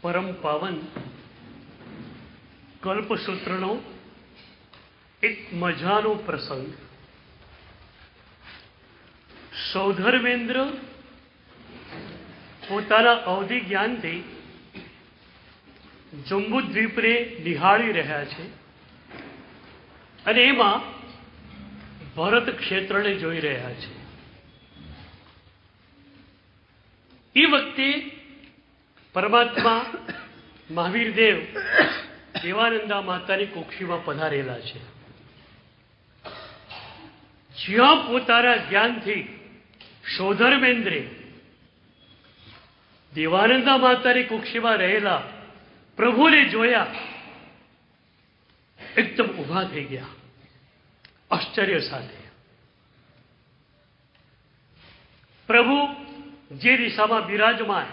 પરમ પાવન કલ્પસૂત્રનો એક મજાનો પ્રસંગ. સૌધર્મેન્દ્ર પોતાના અવધિ જ્ઞાનથી જંબુદ્વીપને નિહાળી રહ્યા છે અને એમાં ભરત ક્ષેત્રને જોઈ રહ્યા છે. એ વખતે પરમાત્મા મહાવીર દેવ દેવાનંદા માતાની કુક્ષીમાં પધારેલા છે. જ્યાં પોતાના જ્ઞાનથી સૌધર્મેન્દ્રે દેવાનંદા માતાની કુક્ષીમાં રહેલા પ્રભુને જોયા, એકદમ ઊભા થઈ ગયા આશ્ચર્ય સાથે. પ્રભુ જે દિશામાં બિરાજમાન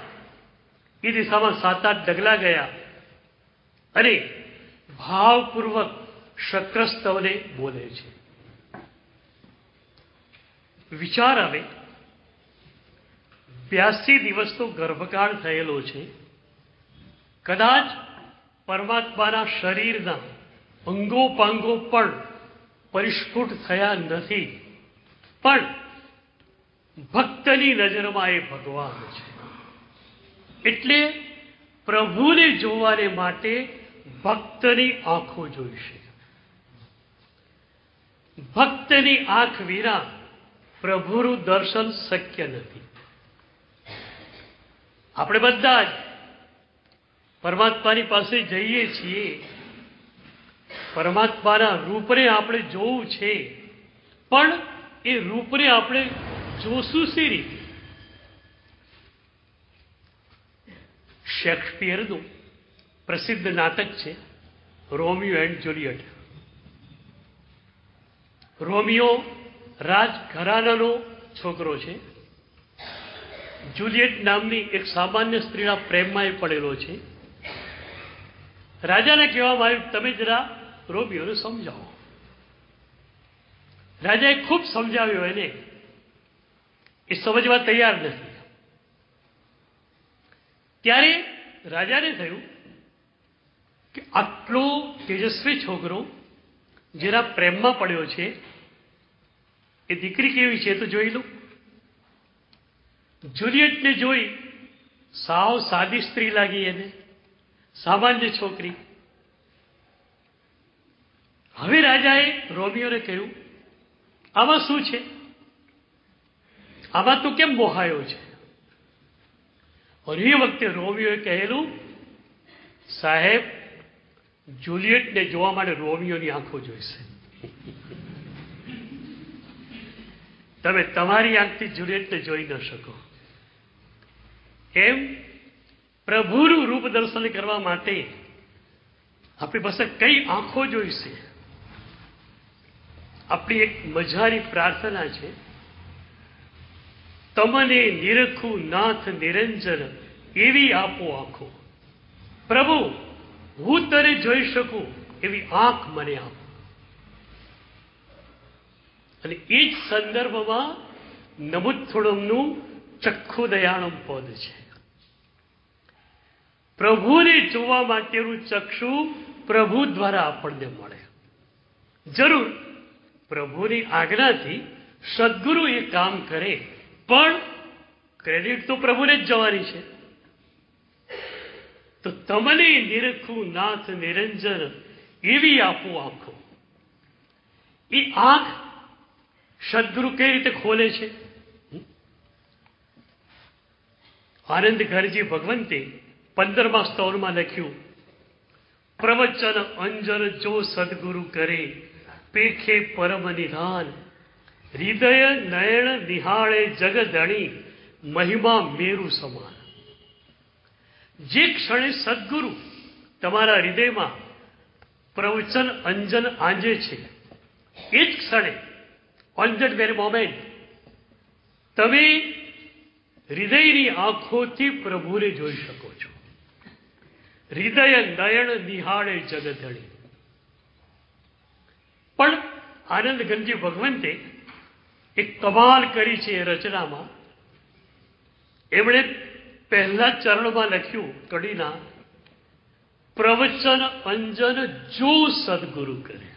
એ દિશામાં 7-8 ડગલા ગયા અને ભાવપૂર્વક શક્રસ્તવને બોલે છે. વિચાર આવે 82 દિવસનો ગર્ભકાળ થયેલો છે. કદાચ પરમાત્માના શરીરના અંગોપાંગો પણ પરિસ્ફુટ થયા નથી, પણ ભક્તની નજરમાં એ ભગવાન છે. એટલે પ્રભુને જોવાને માટે ભક્તની આંખો જોઈશે. ભક્તની આંખ વિના પ્રભુનું દર્શન શક્ય નથી. આપણે બધા જ પરમાત્માની પાસે જઈએ છીએ, પરમાત્માના રૂપને આપણે જોવું છે, પણ એ રૂપને આપણે જોશું શી રીતે? શેક્સપિયરનું પ્રસિદ્ધ નાટક છે રોમિયો એન્ડ જુલિયટ. રોમિયો રાજઘરાનાનો છોકરો છે. જુલિયટ નામની એક સામાન્ય સ્ત્રીના પ્રેમમાં એ પડેલો છે. રાજાને કહેવામાં આવ્યું, તમે જરા રોમિયોને સમજાવો. રાજાએ ખૂબ સમજાવ્યો એને, એ સમજવા તૈયાર નથી. ત્યારે રાજાને થયું કે આટલો તેજસ્વી છોકરો જેના પ્રેમમાં પડ્યો છે, એ દીકરી કેવી છે તો જોઈ લો. જુલિયટને જોઈ સાવ સાદી સ્ત્રી લાગી એને, સામાન્ય છોકરી. હવે રાજાએ રોમિયોને કહ્યું, આમાં શું છે? આમાં તો કેમ મોહાયો છે? અને એ વખતે રોમિયોએ કહેલું, સાહેબ, જુલિયટને જોવા માટે રોમિયોની આંખો જોઈશે. તમે તમારી આંખથી જુલિયટને જોઈ ન શકો. એમ પ્રભુનું રૂપ દર્શન કરવા માટે આપણી પાસે કઈ આંખો જોઈશે? આપણી એક મજાની પ્રાર્થના છે, તમને નિરખું નાથ નિરંજન એવી આપો આંખો. પ્રભુ, હું તને જોઈ શકું એવી આંખ મને આપો. અને એ જ સંદર્ભમાં નમુત્થુણમનું ચક્ષુ દયાણમ પદ છે. પ્રભુને જોવા માટેનું ચક્ષુ પ્રભુ દ્વારા આપણને મળે. જરૂર પ્રભુની આજ્ઞાથી સદગુરુ એ કામ કરે, પણ ક્રેડિટ તો પ્રભુને જ જવાની છે. તો તમને નિરખું નાથ નિરંજન એવી આપો આંખો. એ આંખ સદગુરુ કઈ રીતે ખોલે છે? આનંદ ઘરજી ભગવંતે 15મા સ્તવનમાં લખ્યું, પ્રવચન અંજન જો સદગુરુ કરે પેખે પરમ નિધાન, હૃદય નયન નિહાળે જગધણી મહિમા મેરુ સમાન. જે ક્ષણે સદગુરુ તમારા હૃદયમાં પ્રવચન અંજન આંજે છે, એ જ ક્ષણે, ઓન ધેટ વેરી મોમેન્ટ, તમે હૃદયની આંખોથી પ્રભુને જોઈ શકો છો. હૃદય નયન નિહાળે જગધણી. પણ આનંદ ગંજી ભગવંતે એક કમાલ કરી છે એ રચનામાં. એમણે પહેલા ચરણમાં લખ્યું કડીના, પ્રવચન અંજન જો સદગુરુ કરે.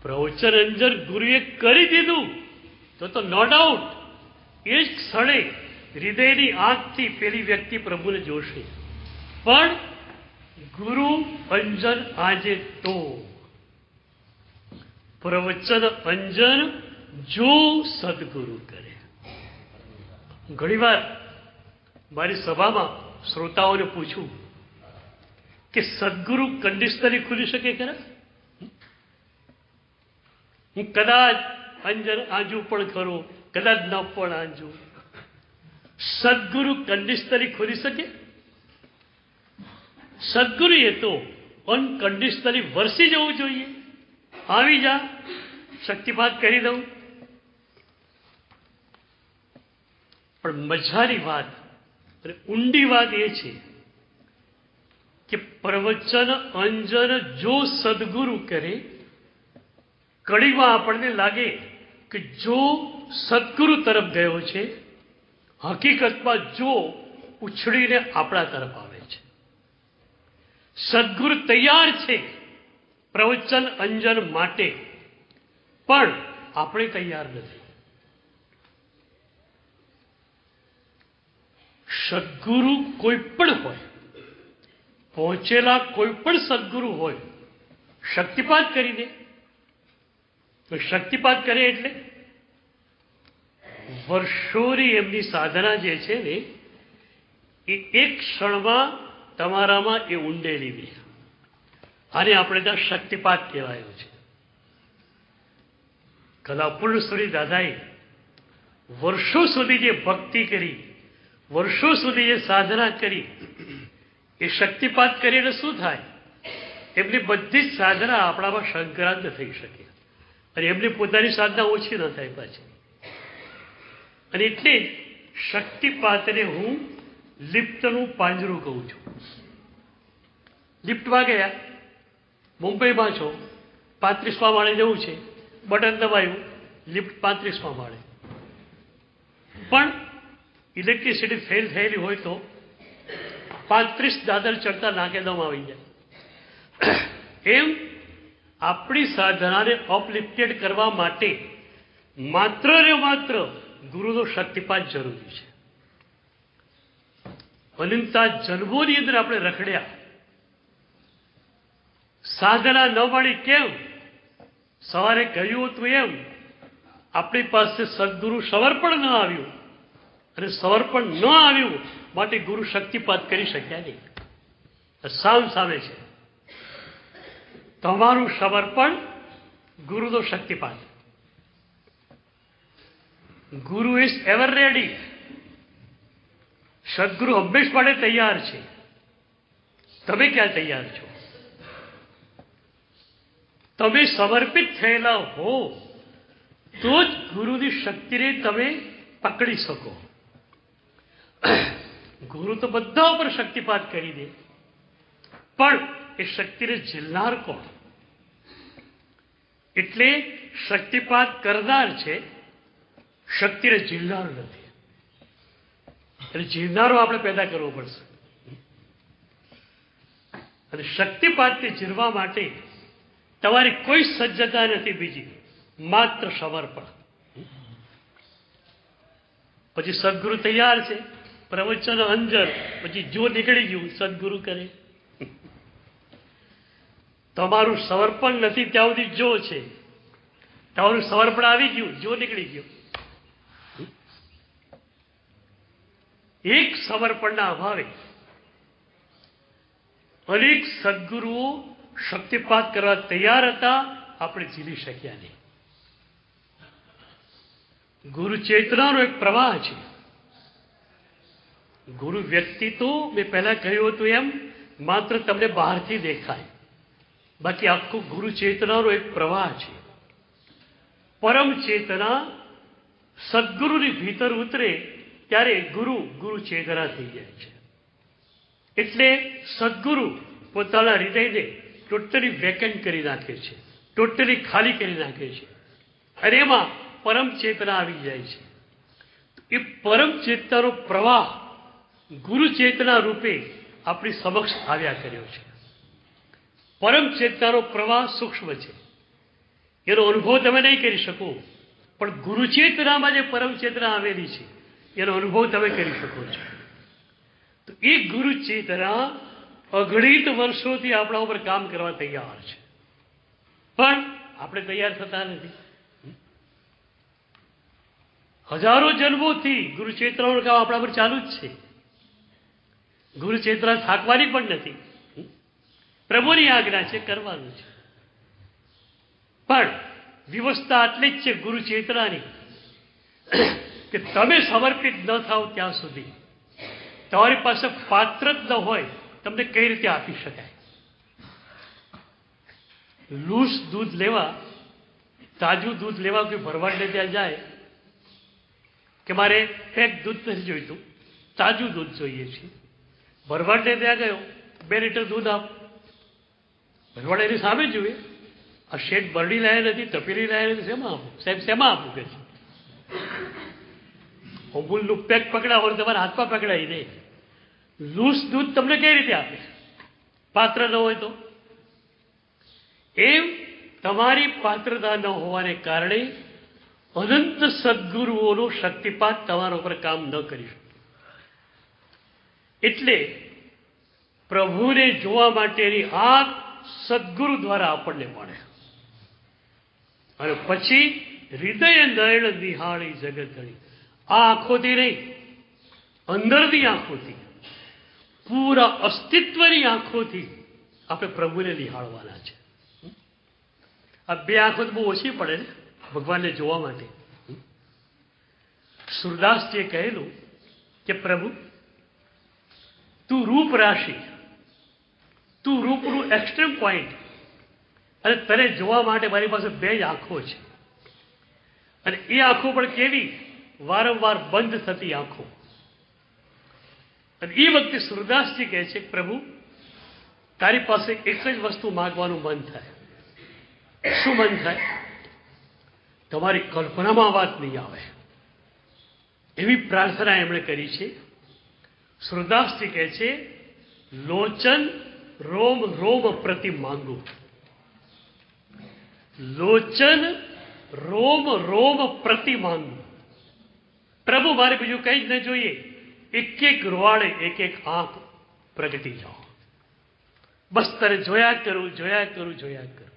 પ્રવચન અંજન ગુરુએ કરી દીધું તો નો ડાઉટ એ જ ક્ષણે હૃદયની આંખથી પેલી વ્યક્તિ પ્રભુને જોશે. પણ ગુરુ અંજન આજે તો પ્રવચન અંજન જો સદગુરુ કરે. ઘણીવાર મારી સભામાં શ્રોતાઓને પૂછું કે સદગુરુ કંડિશનરી ખુલી શકે ખરા? હું કદાચ અંજન આંજુ પણ ખરું, કદાચ ન પણ આંજુ. સદગુરુ કંડિશનરી ખુલી શકે? સદગુરુ એ તો અનકંડિશનલી વરસી જવું જોઈએ. આવી જા, શક્તિપાત કરી દઉં. પણ મજાની વાત અને ઊંડી વાત એ છે કે પ્રવચન અંજન જો સદગુરુ કરે, કડીમાં આપણને લાગે કે જો સદગુરુ તરફ ગયો છે, હકીકતમાં જો ઉછળીને આપણા તરફ આવે છે. સદગુરુ તૈયાર છે પ્રવચન અંજન માટે, પણ આપણે તૈયાર નથી. સદગુરુ કોઈ પણ હોય, પહોંચેલા કોઈ પણ સદગુરુ હોય, શક્તિપાત કરી દે. તો શક્તિપાત કરે એટલે વર્ષોની એમની સાધના જે છે ને એ એક ક્ષણમાં તમારામાં એ ઊંડેલી દે. આને આપણે ત્યાં શક્તિપાત કહેવાયું છે. કલાપૂર્ણ સુરી દાદાએ વર્ષો સુધી જે ભક્તિ કરી, વર્ષો સુધી જે સાધના કરી, એ શક્તિપાત કરીને શું થાય? એમની બધી જ સાધના આપણામાં સંક્રાંત થઈ શકે અને એમની પોતાની સાધના ઓછી ન થાય પાછી. અને એટલે જ શક્તિપાતને હું લિફ્ટનું પાંજરું કહું છું. લિફ્ટમાં ગયા, મુંબઈમાં છો, 35મા માળે જવું છે, બટન દબાયું, લિફ્ટ 35મા માળે. પણ ઇલેક્ટ્રિસિટી ફેલ થયેલી હોય તો 35 દાદર ચડતા નાકેદમ આવી જાય. એમ આપણી સાધનાને અપલિફ્ટેડ કરવા માટે માત્ર ને માત્ર ગુરુનો શક્તિપાત જરૂરી છે. અનંતા જન્મોની અંદર આપણે રખડ્યા, સાધના ન મળી. કેમ? સવારે કહ્યું હતું એમ, આપણી પાસે સદગુરુ સમર્પણ ન આવ્યું, અને સમર્પણ ન આવ્યું માટે ગુરુ શક્તિપાત કરી શક્યા નહીં. સામ સામે છે તમારું સમર્પણ, ગુરુનો શક્તિપાત. ગુરુ ઇઝ એવર રેડી. સદગુરુ હંમેશ માટે તૈયાર છે. તમે ક્યાં તૈયાર છો? તમે સમર્પિત થયેલા હો તો જ ગુરુની શક્તિને તમે પકડી શકો. ગુરુ તો બધા ઉપર શક્તિપાત કરી દે, પણ એ શક્તિને ઝીલનાર કોણ? એટલે શક્તિપાત કરનાર છે, શક્તિને ઝીલનાર નથી. એટલે ઝીલનારો આપણે પેદા કરવો પડશે. અને શક્તિપાતને ઝીલવા માટે તમારી કોઈ સજ્જતા નથી બીજી, માત્ર સમર્પણ. પછી સદગુરુ તૈયાર છે, પ્રવચન અંજન, પછી જો નીકળી ગયું સદગુરુ કરે. તમારું સમર્પણ નથી ત્યાં સુધી જો છે, તમારું સમર્પણ આવી ગયું, જો નીકળી ગયું. એક સમર્પણના અભાવે અનેક સદગુરુઓ શક્તિપાત કરવા તૈયાર હતા, આપણે ઝીલી શક્યા નહીં. ગુરુ ચેતનાનો એક પ્રવાહ છે. ગુરુ વ્યક્તિ તો મેં પહેલા કહ્યું હતું એમ માત્ર તમને બહારથી દેખાય, બાકી આખું ગુરુ ચેતનાનો એક પ્રવાહ છે. પરમ ચેતના સદગુરુની ભીતર ઉતરે ત્યારે ગુરુ ગુરુ ચેતના થઈ જાય છે. એટલે સદગુરુ પોતાના હૃદયને ટોટલી વેકેન્ટ કરી નાખે છે, ટોટલી ખાલી કરી નાખે છે, અને એમાં પરમ ચેતના આવી જાય છે. એ પરમ ચેતનાનો પ્રવાહ ગુરુ ચેતના રૂપે આપણી સમક્ષ આવ્યા કર્યો છે. પરમ ચેતનાનો પ્રવાહ સૂક્ષ્મ છે, એનો અનુભવ તમે નહીં કરી શકો, પણ ગુરુ ચેતનામાં જે પરમ ચેતના આવેલી છે એનો અનુભવ તમે કરી શકો છો. તો એ ગુરુ ચેતના અગણિત વર્ષોથી આપણા ઉપર કામ કરવા તૈયાર છે, પણ આપણે તૈયાર થતા નથી. હજારો જન્મોથી ગુરુ ચેતનાનું કામ આપણા પર ચાલુ જ છે. ગુરુ ચેતના થાકવાની પણ નથી, પ્રભુની આજ્ઞા છે, કરવાનું છે. પણ વ્યવસ્થા આટલી જ છે ગુરુ ચેતનાની કે તમે સમર્પિત ન થાવ ત્યાં સુધી તમારી પાસે પાત્ર જ ન હોય તમને કઈ રીતે આપી શકાય. લૂસ દૂધ લેવા, તાજું દૂધ લેવા કોઈ ભરવાડને ત્યાં જાય કે મારે પેક દૂધ નથી જોઈતું, તાજું દૂધ જોઈએ છે. ભરવાડને ત્યાં ગયો, 2 લીટર દૂધ આપ. ભરવાડ એની સામે જોઈએ, આ શેઠ બરડી લાયા નથી, તપેલી લાયા નથી, શેમાં આપું સાહેબ, શેમાં આપું કે છે. અમૂલનું પેક પકડાવો તમારા હાથમાં પકડાઈ દે. લૂસ દૂધ તમને કઈ રીતે આપે પાત્ર ન હોય તો? એમ તમારી પાત્રતા ન હોવાને કારણે અનંત સદગુરુઓનો શક્તિપાત તમારા ઉપર કામ ન કરી શકે. એટલે પ્રભુને જોવા માટેની આંખ સદગુરુ દ્વારા આપણને મળે, અને પછી હૃદય નયન નિહાળી જગતણી. આ આંખોથી નહીં, અંદરની આંખોથી, પૂરા અસ્તિત્વની આંખોથી આપણે પ્રભુને નિહાળવાના છે. આ 2 આંખો તો બહુ ઓછી પડે ને ભગવાનને જોવા માટે. સુરદાસજીએ કહેલું કે પ્રભુ તું રૂપ રાશિ, તું રૂપનું એક્સ્ટ્રીમ પોઈન્ટ, અને તને જોવા માટે મારી પાસે 2 જ આંખો છે. અને એ આંખો પણ કેવી? વારંવાર બંધ થતી આંખો. અને એ વખતે સુરદાસજી કહે છે પ્રભુ તારી પાસે એક જ વસ્તુ માંગવાનું મન થાય. શું મન થાય? તમારી કલ્પનામાં વાત નહીં આવે એવી પ્રાર્થના એમણે કરી છે. સુરદાસજી કહે છે લોચન રોમ રોમ પ્રતિ માંગુ. લોચન રોમ રોમ પ્રતિ માંગુ. પ્રભુ મારે બીજું કંઈ જ ન જોઈએ, એક એક રોવાડે એક એક આંખ પ્રગટી જાઓ, બસ તને જોયા કરું, જોયા કરું, જોયા કરું.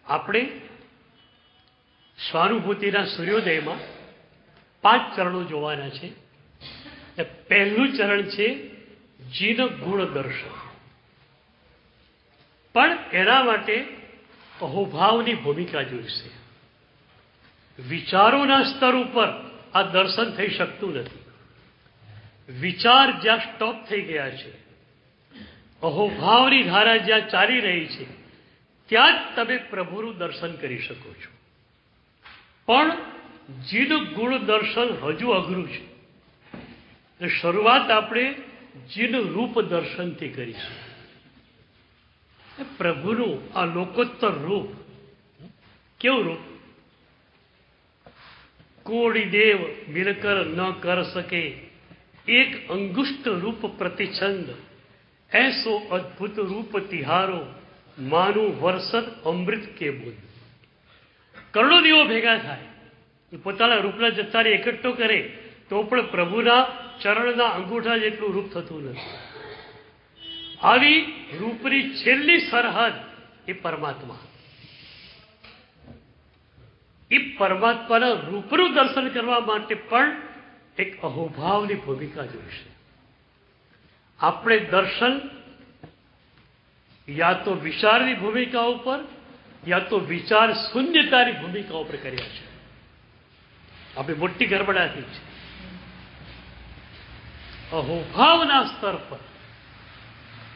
આપણે સ્વાનુભૂતિના સૂર્યોદયમાં 5 ચરણો જોવાના છે. પહેલું ચરણ છે જીન ગુણ દર્શન. પણ એના માટે અહોભાવની ભૂમિકા જોઈશે. વિચારોના સ્તર ઉપર આ દર્શન થઈ શકતું નથી. વિચાર જ્યાં સ્ટોપ થઈ ગયા છે, અહોભાવની ધારા જ્યાં ચાલી રહી છે, ત્યાં જ તમે પ્રભુનું દર્શન કરી શકો છો. પણ જીન ગુણ દર્શન હજુ અઘરું છે. શરૂઆત આપણે જીન રૂપ દર્શનથી કરીશું. પ્રભુનું આ લોકોત્તર રૂપ કેવું રૂપ? કોડી દેવ મિલકર ન કર શકે, એક અંગુષ્ઠ રૂપ પ્રતિછંદ, ऐसो અદ્ભુત રૂપ તિહારો, માનું વરસદ અમૃત કે બુંદ. કરોડો દેવો ભેગા થાય, પોતાના રૂપના જથ્થાને એકઠો કરે તો પણ પ્રભુના ચરણના અંગૂઠા જેટલું રૂપ થતું નથી. આવી રૂપની છેલ્લી સરહદ એ પરમાત્મા. એ પરમાત્માના રૂપનું દર્શન કરવા માટે પણ એક અહોભાવની ભૂમિકા જોઈશે. આપણે દર્શન યા તો વિચારની ભૂમિકા ઉપર યા તો વિચાર શૂન્યતાની ભૂમિકા ઉપર કર્યા છે. આપણી મોટી ગરબડાથી છે. અહોભાવના સ્તર પર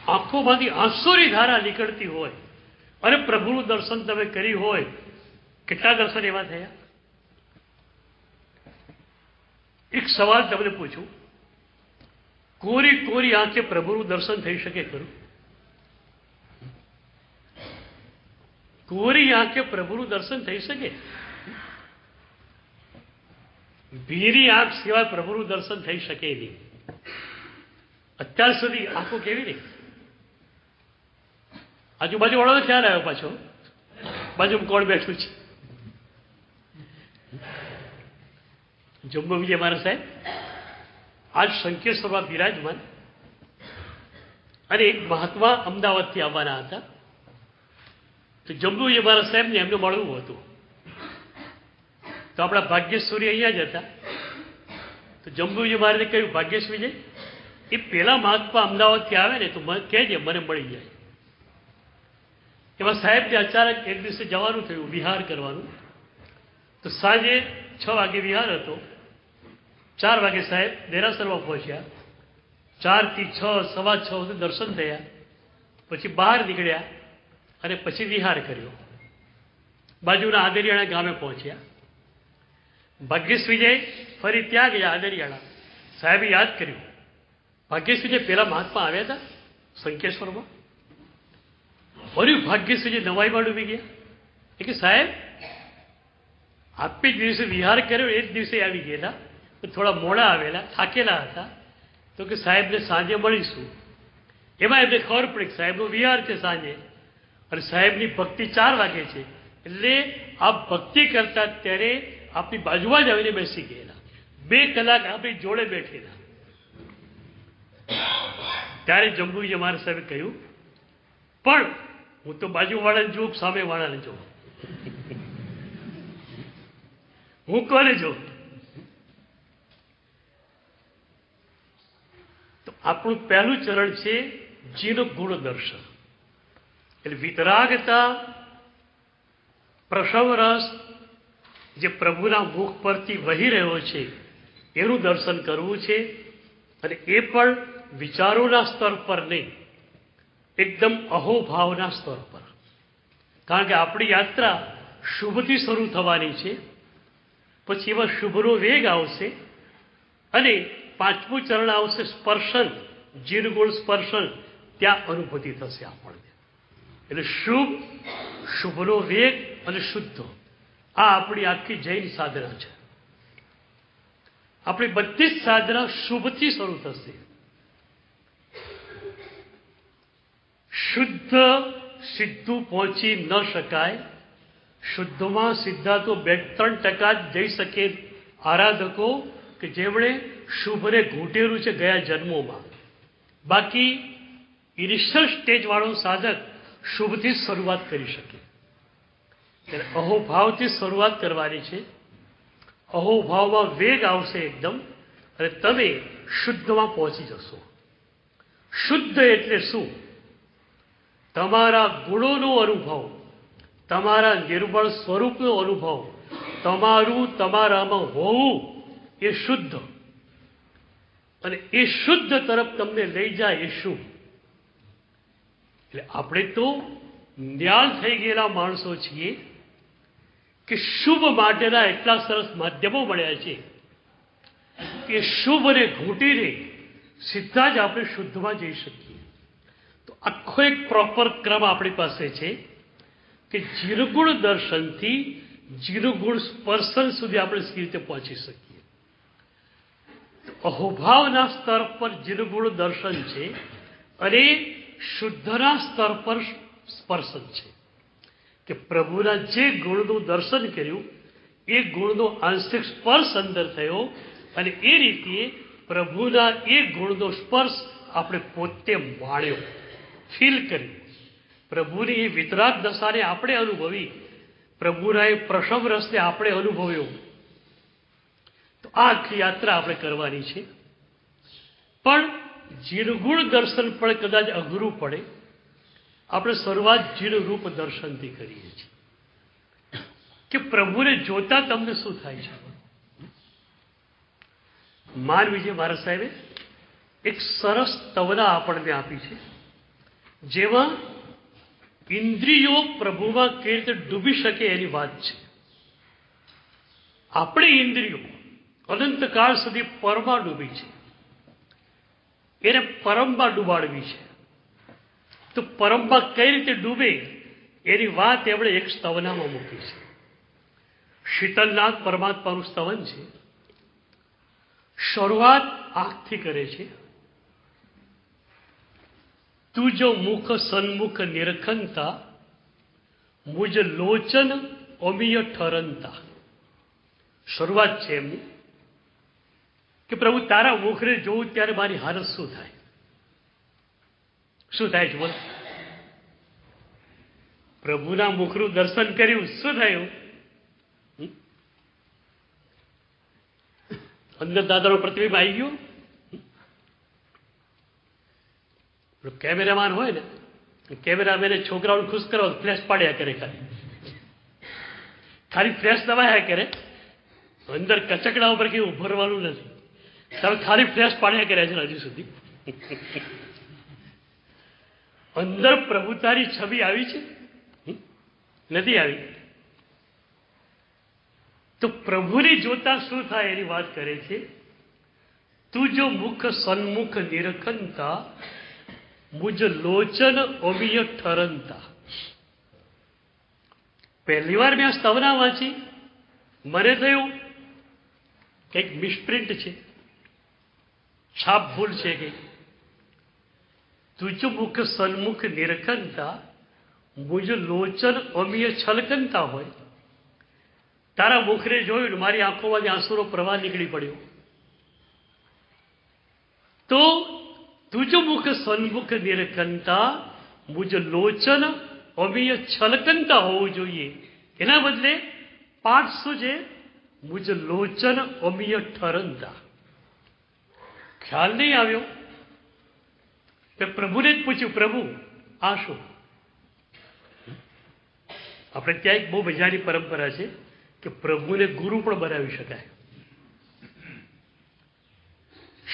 આંખોમાંથી આંસુની ધારા નીકળતી હોય અને પ્રભુનું દર્શન તમે કર્યું હોય, કેટલા દર્શન એવા થયા? એક સવાલ તમને પૂછું, કોરી કોરી આંખે પ્રભુનું દર્શન થઈ શકે ખરું? કોરી આંખે પ્રભુનું દર્શન થઈ શકે? ભીની આંખ સિવાય પ્રભુનું દર્શન થઈ શકે નહીં. અત્યાર સુધી આંખો કેવી નહીં. આજુબાજુ વાળાનો ખ્યાલ આવ્યો પાછો, બાજુમાં કોણ બેઠું છે. જમ્મુ વિજય મહારાજ સાહેબ આજ શંકેશ્વરમાં બિરાજમાન, અને એક મહાત્મા અમદાવાદથી આવવાના હતા. તો જમ્મુ વિજય મહારાજ સાહેબને એમને મળવું હતું. તો આપણા ભાગ્યેશ્વરી અહીંયા જ હતા. તો જમ્મુ વિજય મહારાજે કહ્યું, ભાગ્યેશ્વરી એ પેલા મહાત્મા અમદાવાદથી આવે ને તો કહેજે, મને મળી જાય. એમાં સાહેબને અચાનક એક દિવસે જવાનું થયું, વિહાર કરવાનું. તો સાંજે 6 વાગે વિહાર હતો. 4 વાગે સાહેબ દેરાસરમાં પહોંચ્યા. 4 થી 6, 6:15 સુધી દર્શન થયા. પછી બહાર નીકળ્યા અને પછી વિહાર કર્યો. બાજુના આદરિયાણા ગામે પહોંચ્યા. ભાગ્યેશ વિજય ફરી ત્યાં ગયા આદરિયાણા. સાહેબે યાદ કર્યું, ભાગ્યેશ વિજય પેલા મહાત્મા આવ્યા હતા શંકેશ્વરમાં. ફરી ભાગ્યેશ વિજય નવાઈમાં ડૂબી ગયા. એ કે સાહેબ આપે જ દિવસે વિહાર કર્યો એ જ દિવસે આવી ગયેલા, થોડા મોડા આવેલા, થાકેલા હતા. તો કે સાહેબને સાંજે મળીશું. એમાં એમને ખબર પડી કે સાહેબનો વિહાર છે સાંજે, અને સાહેબની ભક્તિ 4 વાગે છે. એટલે આપ ભક્તિ કરતા ત્યારે આપની બાજુમાં જ આવીને બેસી ગયેલા. 2 કલાક આપણી જોડે બેઠેલા. ત્યારે જમ્મુજી મહારાજ સાહેબે કહ્યું, પણ હું તો બાજુવાળાને જોઉં, સામેવાળાને જોઉં, હું કોને જોઉં? તો આપણું પહેલું ચરણ છે જીન ગુણ દર્શન. એટલે વિતરાગતા, પ્રસવ રસ જે પ્રભુના મુખ પરથી વહી રહ્યો છે એનું દર્શન કરવું છે. અને એ પણ વિચારોના સ્તર પર નહીં, એકદમ અહોભાવના સ્તર પર. કારણ કે આપણી યાત્રા શુભથી શરૂ થવાની છે. પછી એમાં શુભનો વેગ આવશે, અને 5મું ચરણ આવશે સ્પર્શન, જીનગુણ સ્પર્શન. ત્યાં અનુભૂતિ થશે આપણને. એટલે શુભ, શુભનો વેગ અને શુદ્ધ, આ આપણી આખી જૈન સાધના છે. આપણી બધી જ સાધના શુભથી શરૂ થશે. શુદ્ધ સિદ્ધું પહોંચી ન શકાય. શુદ્ધમાં સીધા તો 2-3% જ જઈ શકે આરાધકો કે જેમણે શુભને ઘૂંટેલું છે ગયા જન્મોમાં. બાકી ઇનિશિયલ સ્ટેજ વાળો સાધક શુભથી શરૂઆત કરી શકે. એટલે અહોભાવથી શરૂઆત કરવાની છે. અહોભાવમાં વેગ આવશે એકદમ, અને તમે શુદ્ધમાં પહોંચી જશો. શુદ્ધ એટલે શું? તમારા ગુણોનો અનુભવ, તમારા નિર્મળ સ્વરૂપનો અનુભવ, તમારું તમારામાં હોવું એ શુદ્ધ. અને એ શુદ્ધ તરફ તમને લઈ જાય એ શુભ. એટલે આપણે તો ન્યાલ થઈ ગયેલા માણસો છીએ કે શુભ માટેના એટલા સરસ માધ્યમો મળ્યા છે કે શુભને ઘૂંટીને સીધા જ આપણે શુદ્ધમાં જઈ શકીએ. તો આખો એક પ્રોપર ક્રમ આપણી પાસે છે કે જીનગુણ દર્શનથી જીનગુણ સ્પર્શન સુધી આપણે સી રીતે પહોંચી શકીએ. અહોભાવના સ્તર પર જીનગુણ દર્શન છે, અને શુદ્ધના સ્તર પર સ્પર્શન છે. કે પ્રભુના જે ગુણનું દર્શન કર્યું એ ગુણનો આંશિક સ્પર્શ અંદર થયો, અને એ રીતે પ્રભુના એ ગુણનો સ્પર્શ આપણે પોતે માણ્યો, ફીલ કર્યું. પ્રભુની એ વિતરાગ દશાને આપણે અનુભવી, પ્રભુના એ પ્રસવ રસને આપણે અનુભવ્યો. તો આ આખી યાત્રા આપણે કરવાની છે. પણ જીનગુણ દર્શન પણ કદાચ અઘરું પડે. આપણે શરૂઆત જીન રૂપ દર્શનથી કરીએ છીએ કે પ્રભુને જોતા તમને શું થાય છે. માન વિજય મહારાજ સાહેબે એક સરસ તવના આપણને આપી છે, જેમાં ઇન્દ્રિયો પ્રભુમાં કેવી રીતે ડૂબી શકે એની વાત છે. આપણી ઇન્દ્રિયો અનંતકાળ સુધી પરમાં ડૂબી છે, એને પરમમાં ડૂબાડવી છે. તો પરમમાં કઈ રીતે ડૂબે એની વાત એમણે એક સ્તવનામાં મૂકી છે. શીતલનાથ પરમાત્માનું સ્તવન છે. શરૂઆત આંખથી કરે છે. તું જો મુખ સન્મુખ નિરખંતા, મુજ લોચન અમિય ઠરંતા. શરૂઆત છે એમની કે પ્રભુ તારા મુખને જોઉં ત્યારે મારી હાલત શું થાય? શું થાય છે બોલ? પ્રભુના મુખનું દર્શન કર્યું, શું થયું? અંદર દાદાનો પ્રતિબિંબ આવી ગયો. કેમેરામાન હોય ને, કેમેરામેને છોકરાઓને ખુશ કરો, ફ્લેશ પાડ્યા કરે, ખાલી ફ્લેશ દબાયા કરે. અંદર કચકડા ઉપર કેવું ભરવાનું નથી, તમે ખાલી ફ્લેશ પાડ્યા કર્યા છે હજુ સુધી. અંદર પ્રભુતાની છબી આવી છે? નથી આવી. તો પ્રભુને જોતા શું થાય એની વાત કરે છે. તું જો મુખ સન્મુખ નિરખંતા, મુજ લોચન અમિય ઠરંતા. પહેલી વાર મેં આ સ્તવના વાંચી, મને થયું કંઈક મિસપ્રિન્ટ છે, છાપ ભૂલ છે કંઈક. તું જો મુખ સન્મુખ નિરખંતા, મુજ લોચન અમિય છલકંતા હોય, તારા મુખને જોયું મારી આંખોમાંથી આંસુનો પ્રવાહ નીકળી પડ્યો. તો તુજ મુખ સન્મુખ નિરખંતા, મુજ લોચન અમિય છલકંતા હોવું જોઈએ. એના બદલે પાઠ શું છે? મુજ લોચન અમિય ઠરંતા. ખ્યાલ નહીં આવ્યો. પ્રભુને જ પૂછ્યું, પ્રભુ આ શું? આપણે ત્યાં એક બહુ મજાની પરંપરા છે કે પ્રભુને ગુરુ પણ બનાવી શકાય.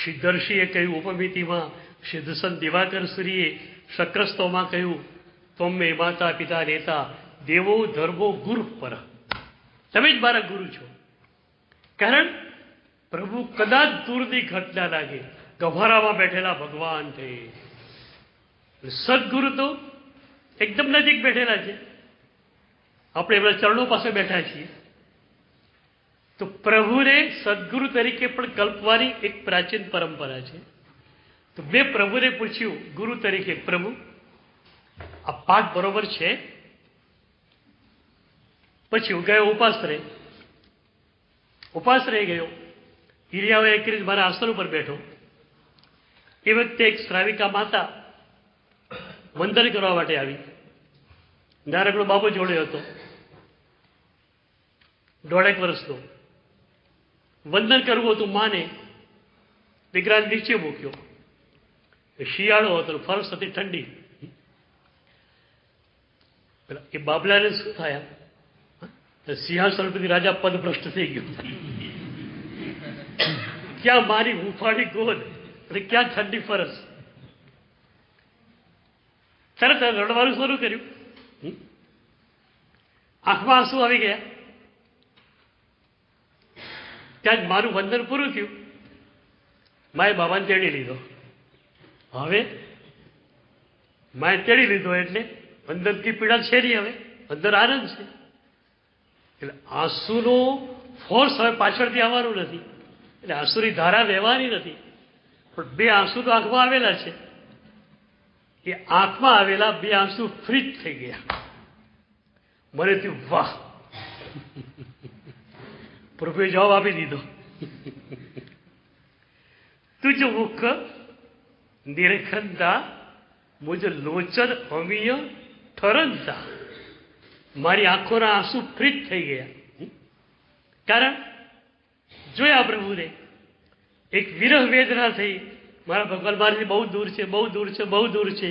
સિદ્ધર્ષિએ કહ્યું ઉપમિતિમાં, સિદ્ધસંત દિવાકર શ્રીએ શક્રસ્તોમાં કહ્યું, તોમે માતા પિતા નેતા દેવો ધર્મો ગુરુ પર. તમે જ મારા ગુરુ છો. કારણ પ્રભુ કદાચ દૂરની ઘટના લાગે, ગભારામાં બેઠેલા ભગવાન છે. સદગુરુ તો એકદમ નજીક બેઠેલા છે, આપણે એમના ચરણો પાસે બેઠા છીએ. તો પ્રભુને સદગુરુ તરીકે પણ કલ્પવાની એક પ્રાચીન પરંપરા છે. તો મેં પ્રભુને પૂછ્યું ગુરુ તરીકે, પ્રભુ આ પાઠ બરોબર છે? પછી હું ગયો ઉપાશ્રય ગયો. હિરિયાઓ એક રીતે મારા આસન ઉપર બેઠો. એ વખતે એક શ્રાવિકા માતા વંદન કરવા માટે આવી. નારગણો બાબો જોડે હતો, 1.5 વર્ષનો. વંદન કરવું હતું માને, દીકરાને નીચે મૂક્યો. શિયાળો હતો, ફરસ હતી ઠંડી. એ બાબલાને શું થાય? સિંહાસન પરથી રાજા પદ ભ્રષ્ટ થઈ ગયું. ક્યાં મારી હુંફાળી ગોદ અને ક્યાં ઠંડી ફરસ. તરત રડવાનું શરૂ કર્યું. આંખમાં આંસુ આવી ગયા. ત્યાં જ મારું વંદન પૂરું થયું. માએ બાબાને તેડી લીધો. હવે માએ તેડી લીધો એટલે અંદરથી પીડા છે નહીં, હવે અંદર આનંદ છે. એટલે આંસુનો ફોર્સ હવે પાછળથી આવવાનું નથી, એટલે આંસુની ધારા વહેવાની નથી. પણ 2 આંસુ તો આંખમાં આવેલા છે. એ આંખમાં આવેલા 2 આંસુ ફ્રીજ થઈ ગયા. મને થયું વાહ, પ્રભુએ જવાબ આપી દીધો. તુજ મુખ નિરખંતા, મુજ લોચન અમિય ઠરંતા. મારી આંખોના આંસુ ફ્રીજ થઈ ગયા. કારણ જોયા પ્રભુને. એક વિરહ વેદના થઈ, મારા ભગવાન મારાથી બહુ દૂર છે, બહુ દૂર છે, બહુ દૂર છે.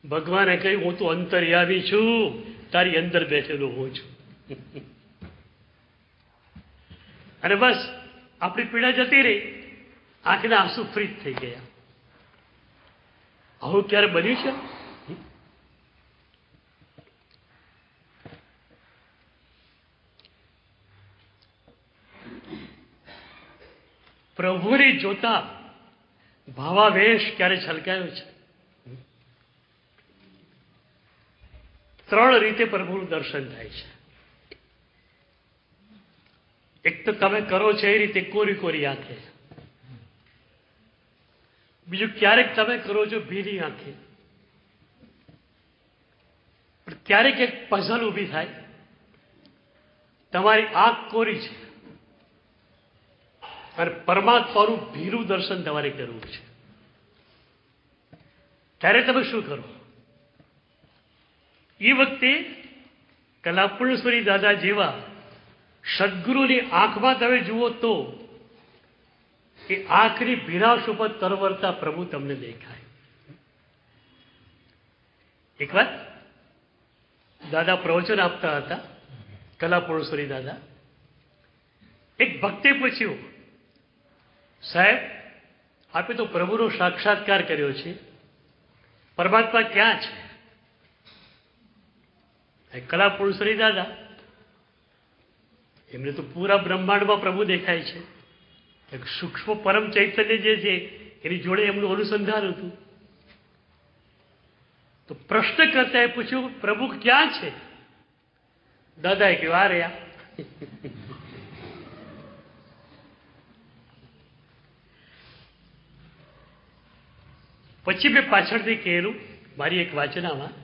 ભગવાને કહ્યું, હું તો અંતર્યામી છું, તારી અંદર બેઠેલો હું છું. અને બસ આપણી પીડા જતી રહી, આંખના આંસુ ફ્રીજ થઈ ગયા. આવું ક્યારે બન્યું છે? પ્રભુને જોતા ભાવાવેશ ક્યારે છલકાયો છે? 3 રીતે પ્રભુનું દર્શન થાય છે. એક તો તમે કરો છો એ રીતે કોરી કોરી આંખે, બીજું ક્યારેક તમે કરો છો ભીની આંખે, પણ ક્યારેક એક પઝલ ઊભી થાય, તમારી આંખ કોરી છે અને પરમાત્માનું ભીનું દર્શન તમારે કરવું છે, ત્યારે તમે શું કરો? એ વખતે કલાપુરેશ્વરી દાદા જેવા સદગુરુની આંખમાં તમે જુઓ તો એ આંખની ભીનાશ ઉપર તરવરતા પ્રભુ તમને દેખાય. એક વાત દાદા પ્રવચન આપતા હતા, કલાપુરેશ્વરી દાદા. એક ભક્તે પૂછ્યું, સાહેબ આપે તો પ્રભુનો સાક્ષાત્કાર કર્યો છે, પરમાત્મા ક્યાં છે? કલાપુરેશ્વરી દાદા એમને તો પૂરા બ્રહ્માંડમાં પ્રભુ દેખાય છે. એક સૂક્ષ્મ પરમ ચૈતન્ય જે છે એની જોડે એમનું અનુસંધાન હતું. તો પ્રશ્ન કરતા એ પૂછ્યું, પ્રભુ ક્યાં છે? દાદાએ કહ્યું, આ રહ્યા. પછી મેં પાછળથી કહેલું મારી એક વાચનામાં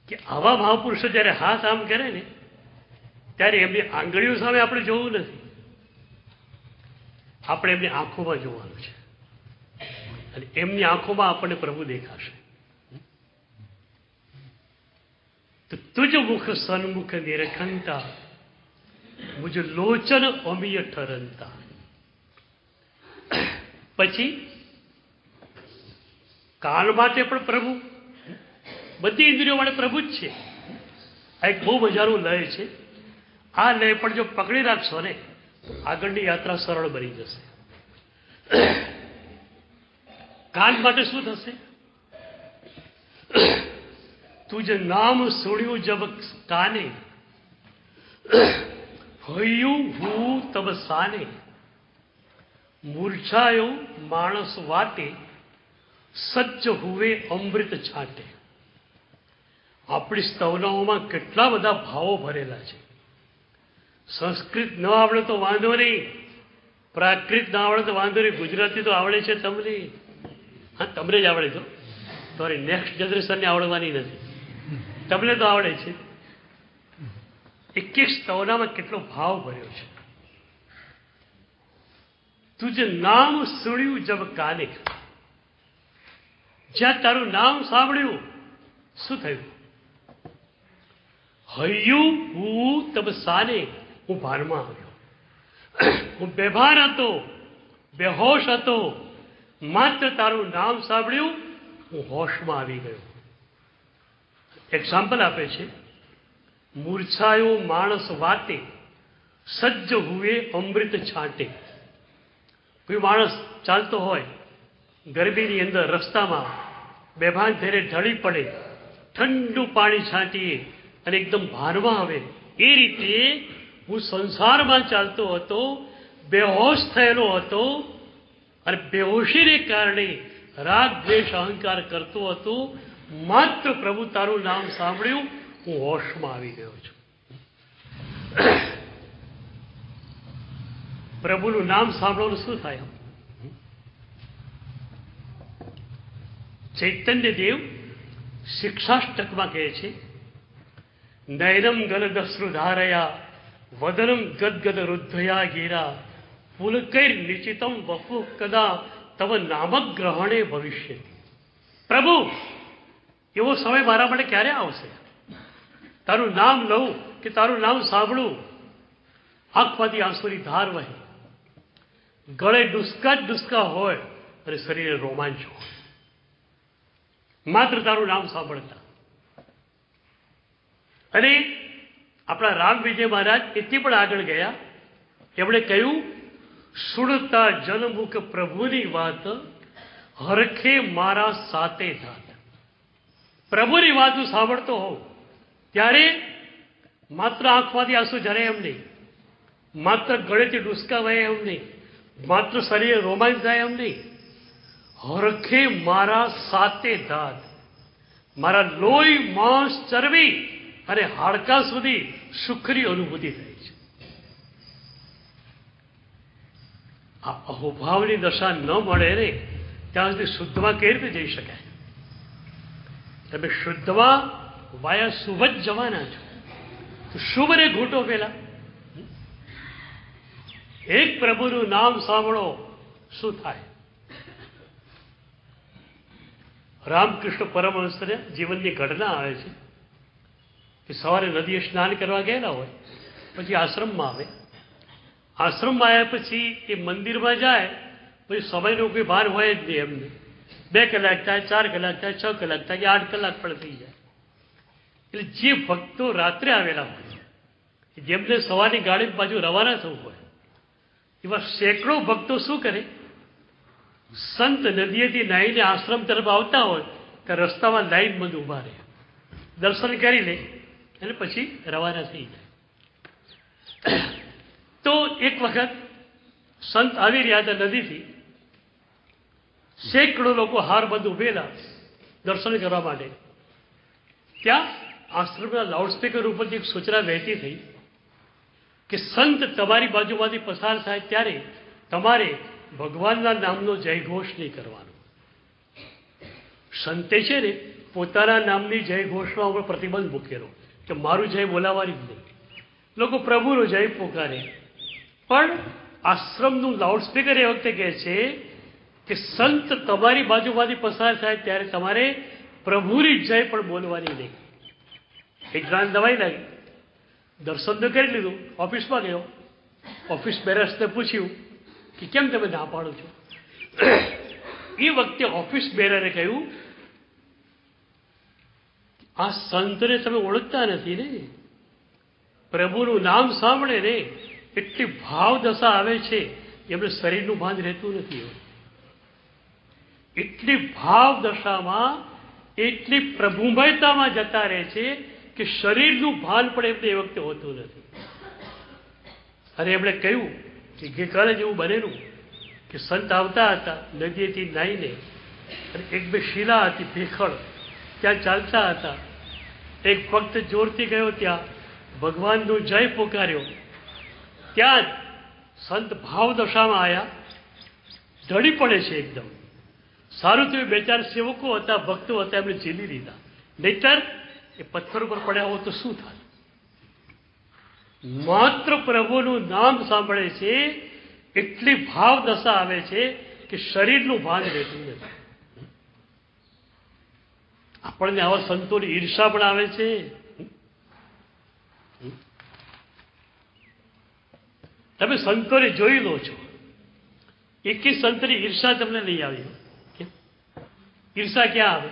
કે આવા મહાપુરુષો જ્યારે હાથ આમ કરે ને ત્યારે એમની આંગળીઓ સામે આપણે જોવું નથી, આપણે એમની આંખોમાં જોવાનું છે અને એમની આંખોમાં આપણને પ્રભુ દેખાશે. તો તુજ મુખ સન્મુખ નિરખંતા, મુજ લોચન અમીય ઠરંતા. પછી કાન માટે પણ પ્રભુ, બધી ઇન્દ્રિયો માટે પ્રભુ જ છે. આ એક બહુ મજાનું લય છે. આ લય પણ જો પકડી રાખશો ને આગળની યાત્રા સરળ બની જશે. કાન માટે શું થશે? તુજ નામ સુણ્યું જબ કાને, હૈયું હું તબ સાને, મૂર્છાયો માણસ વાતે, સજ્જ હુવે અમૃત છાંટે. આપણી સ્તવનાઓમાં કેટલા બધા ભાવો ભરેલા છે. સંસ્કૃત ન આવડે તો વાંધો નહીં, પ્રાકૃત ના આવડે તો વાંધો નહીં, ગુજરાતી તો આવડે છે તમને. હા, તમને જ આવડે તો તમારી નેક્સ્ટ જનરેશનને આવડવાની નથી, તમને તો આવડે છે. એક એક સ્તવનામાં કેટલો ભાવ ભર્યો છે. તુજ નામ સુણ્યું જબ કાને, જ્યાં તારું નામ સાંભળ્યું શું થયું? હૈયું હું તબ સાને, હું ભાનમાં આવ્યો. હું બેભાન હતો, બેહોશ હતો, માત્ર તારું નામ સાંભળ્યું હું હોશમાં આવી ગયો. એક્ઝામ્પલ આપે છે, મૂર્છાયો માણસ વાતે, સજ્જ હુએ અમૃત છાંટે. કોઈ માણસ ચાલતો હોય ગરમીની અંદર રસ્તામાં બેભાન થઈને ઢળી પડે, ઠંડુ પાણી છાંટીએ અને એકદમ ભાનમાં આવે. એ રીતે હું સંસારમાં ચાલતો હતો, બેહોશ થયેલો હતો અને બેહોશીને કારણે રાગ દ્વેષ અહંકાર કરતો હતો. માત્ર પ્રભુ તારું નામ સાંભળ્યું હું હોશમાં આવી ગયો છું. પ્રભુનું નામ સાંભળવાનું શું થાય? ચૈતન્ય દેવ શિક્ષાષ્ટકમાં કહે છે, નયનમ ગલદશ્રુધારયા વદનમ ગદગદ રુદ્ધયા ગીરા પુલકૈર નિશ્ચિતમ વપુ કદા તવ નામગ્રહણે ભવિષ્ય. પ્રભુ એવો સમય મારા માટે ક્યારે આવશે? તારું નામ લઉં કે તારું નામ સાંભળું, આંખમાંથી આંસુની ધાર વહે, ગળે ડુસકા જ ડુસકા હોય અને શરીરે રોમાંચ હોય, માત્ર તારું નામ સાંભળતા. અને આપણા રામ વિજય મહારાજ એથી પણ આગળ ગયા. એમણે કહ્યું, સુણતા જનમુખ પ્રભુની વાત, હરખે મારા સાતે જાત. પ્રભુની વાત હું સાંભળતો હોઉં ત્યારે માત્ર આંખમાંથી આંસુ ઝરે એમ નહીં, માત્ર ગળેથી ડુસકા વહે એમ નહીં, માત્ર શરીરે રોમાંચ થાય એમ નહીં, હરખે મારા સાતે ધાત, મારા લોહી માંસ ચરબી અને હાડકા સુધી સુખની અનુભૂતિ થાય છે. આ અહોભાવની દશા ન મળે ને ત્યાં સુધી શુદ્ધમાં કઈ રીતે જઈ શકાય? તમે શુદ્ધમાં વાયા શુભ જ જવાના છો, તો શુભને ઘૂંટો પેલા. એક પ્રભુનું નામ સાંભળો, શું થાય? રામકૃષ્ણ પરમહંસને જીવનની ઘટના આવે છે કે સવારે નદીએ સ્નાન કરવા ગયેલા હોય, પછી આશ્રમમાં આવે. આશ્રમમાં આવ્યા પછી એ મંદિરમાં જાય, પછી સમયનો કોઈ ભાર હોય જ નહીં એમને. 2 કલાક થાય, 4 કલાક થાય, 6 કલાક થાય, કે 8 કલાક પણ થઈ જાય. એટલે જે ભક્તો રાત્રે આવેલા હોય, જેમને સવારની ગાડી બાજુ રવાના થવું હોય, એવા સેંકડો ભક્તો શું કરે? સંત નદીએથી નાહીને આશ્રમ તરફ આવતા હોય તો રસ્તામાં લાઈન બંધ ઊભા રહે, દર્શન કરી લે અને પછી રવાના થઈ જાય. તો એક વખત સંત આવી રહ્યા હતા નદીથી, સેંકડો લોકો હાર બંધ ઉભેલા દર્શન કરવા માટે. ત્યાં આશ્રમના લાઉડસ્પીકર ઉપરથી એક સૂચના વહેતી થઈ કે સંત તમારી બાજુમાંથી પસાર થાય ત્યારે તમારે ભગવાનના નામનો જયઘોષ નહીં કરવાનો. સંતે છે ને પોતાના નામની જયઘોષમાં ઉપર પ્રતિબંધ મૂકેલો કે મારું જય બોલાવવાની જ નહીં. લોકો પ્રભુનો જય પોકારે, પણ આશ્રમનું લાઉડસ્પીકર એ વખતે કહે છે કે સંત તમારી બાજુમાંથી પસાર થાય ત્યારે તમારે પ્રભુની જય પણ બોલવાની નહીં. એક જણાને દવાઈ લાગી, દર્શન તો કરી લીધું, ઓફિસમાં ગયો. ઓફિસ બેરર્સને પૂછ્યું કે કેમ તમે ના પાડો છો? એ વખતે ઓફિસ બેરરે કહ્યું, આ સંતને તમે ઓળખતા નથી ને, પ્રભુનું નામ સાંભળે ને એટલી ભાવ દશા આવે છે, એમને શરીરનું ભાન રહેતું નથી. એટલી ભાવ દશામાં, એટલી પ્રભુમયતામાં જતા રહે છે કે શરીરનું ભાન પણ એમને એ વખતે હોતું નથી. અને એમણે કહ્યું કે ગઈકાલે જેવું બનેલું કે સંત આવતા હતા નદીએથી નાહીને, અને 1-2 શિલા હતી ભેખડ, ત્યાં ચાલતા હતા. એક ભક્ત જોરથી ગયો, ત્યાં ભગવાનનું જય પોકાર્યો. ત્યાં જ સંત ભાવ દશામાં આવ્યા, ઢળી પડે છે એકદમ. સારું થયું 2-4 સેવકો હતા, ભક્તો હતા, એમણે ઝીલી લીધા. નહીતર એ પથ્થર ઉપર પડ્યા હોત તો શું થાય? માત્ર પ્રભુનું નામ સાંભળે છે, એટલી ભાવ દશા આવે છે કે શરીરનું ભાન રહેતું નથી. આપણને આવા સંતોની ઈર્ષા પણ આવે છે. તમે સંતોને જોઈ લો છો, એકી સંતની ઈર્ષા તમને નહીં આવી. ઈર્ષા ક્યાં આવે?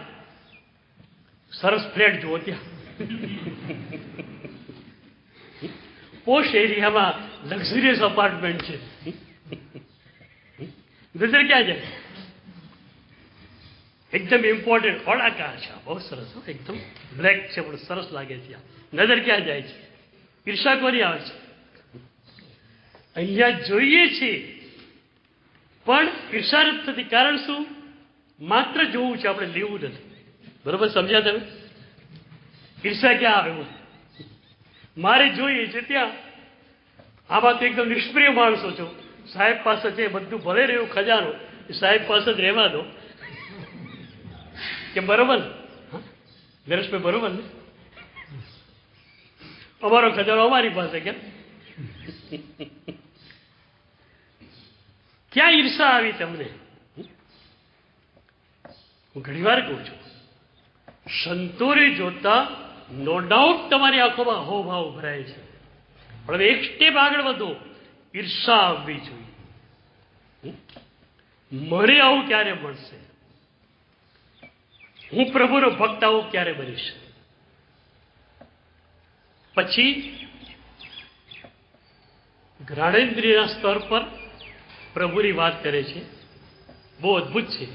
સરસ ફ્લેટ જુઓ ત્યાં, પોશ એરિયામાં લક્ઝરિયસ અપાર્ટમેન્ટ છે, નજર ક્યાં જાય? એકદમ ઇમ્પોર્ટન્ટ ઓળાકાર છે, બહુ સરસ, એકદમ બ્લેક છે પણ સરસ લાગે છે. નજર ક્યાં જાય છે? ઈર્ષા કોની આવે છે? અહીંયા જોઈએ છીએ પણ ઈર્ષા નથી થતી. કારણ શું? માત્ર જોવું છે, આપણે લેવું નથી. બરોબર સમજ્યા તમે? ઈર્ષા ક્યાં આવે? મારે જોઈએ છે ત્યાં. આમાં તો એકદમ નિષ્પ્રિય માણસો છો. સાહેબ પાસે છે બધું, ભલે રહ્યું ખજાનો, સાહેબ પાસે જ રહેવા દો. કે બરોબર ને? નરેશભાઈ બરોબર ને? અમારો ખજાનો અમારી પાસે. કેમ? ક્યાં ઈર્ષા આવી તમને? હું ઘણી વાર કહું છું, સંતોને જોતા નો ડાઉટ તમારી આંખોમાં હોભાવ ભરાય છે, પણ હવે એક સ્ટેપ આગળ વધો, ઈર્ષા આવવી જોઈએ. મને આવું ક્યારે મળશે? હું પ્રભુનો ભક્ત આવું ક્યારે બનીશ? પછી જ્ઞાનેન્દ્રિયના સ્તર પર પ્રભુની વાત કરે છે, બહુ અદ્ભુત છે.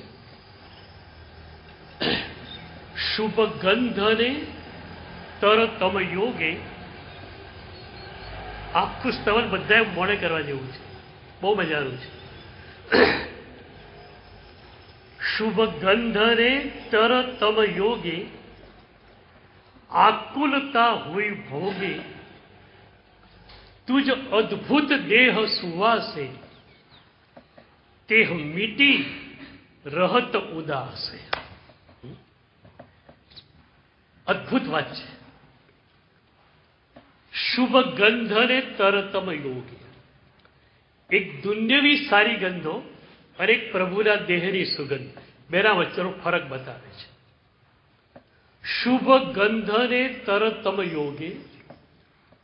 શુભ ગંધને તરતમ યોગે, આખું સ્તવન બધા મોડે કરવા જેવું છે, બહુ મજાનું છે. શુભ ગંધને તરતમ યોગે, આકુલતા હોય ભોગે, તુજ અદ્ભુત દેહ સુવાસે, તેહ મીટી રહત ઉદાસે. અદ્ભુત વાત છે. શુભ ગંધને તરતમ યોગી. એક દુન્યવી સારી ગંધો અને એક પ્રભુના દેહની સુગંધ, બેના વચ્ચેનો ફરક બતાવે છે. શુભ ગંધને તરતમ યોગે.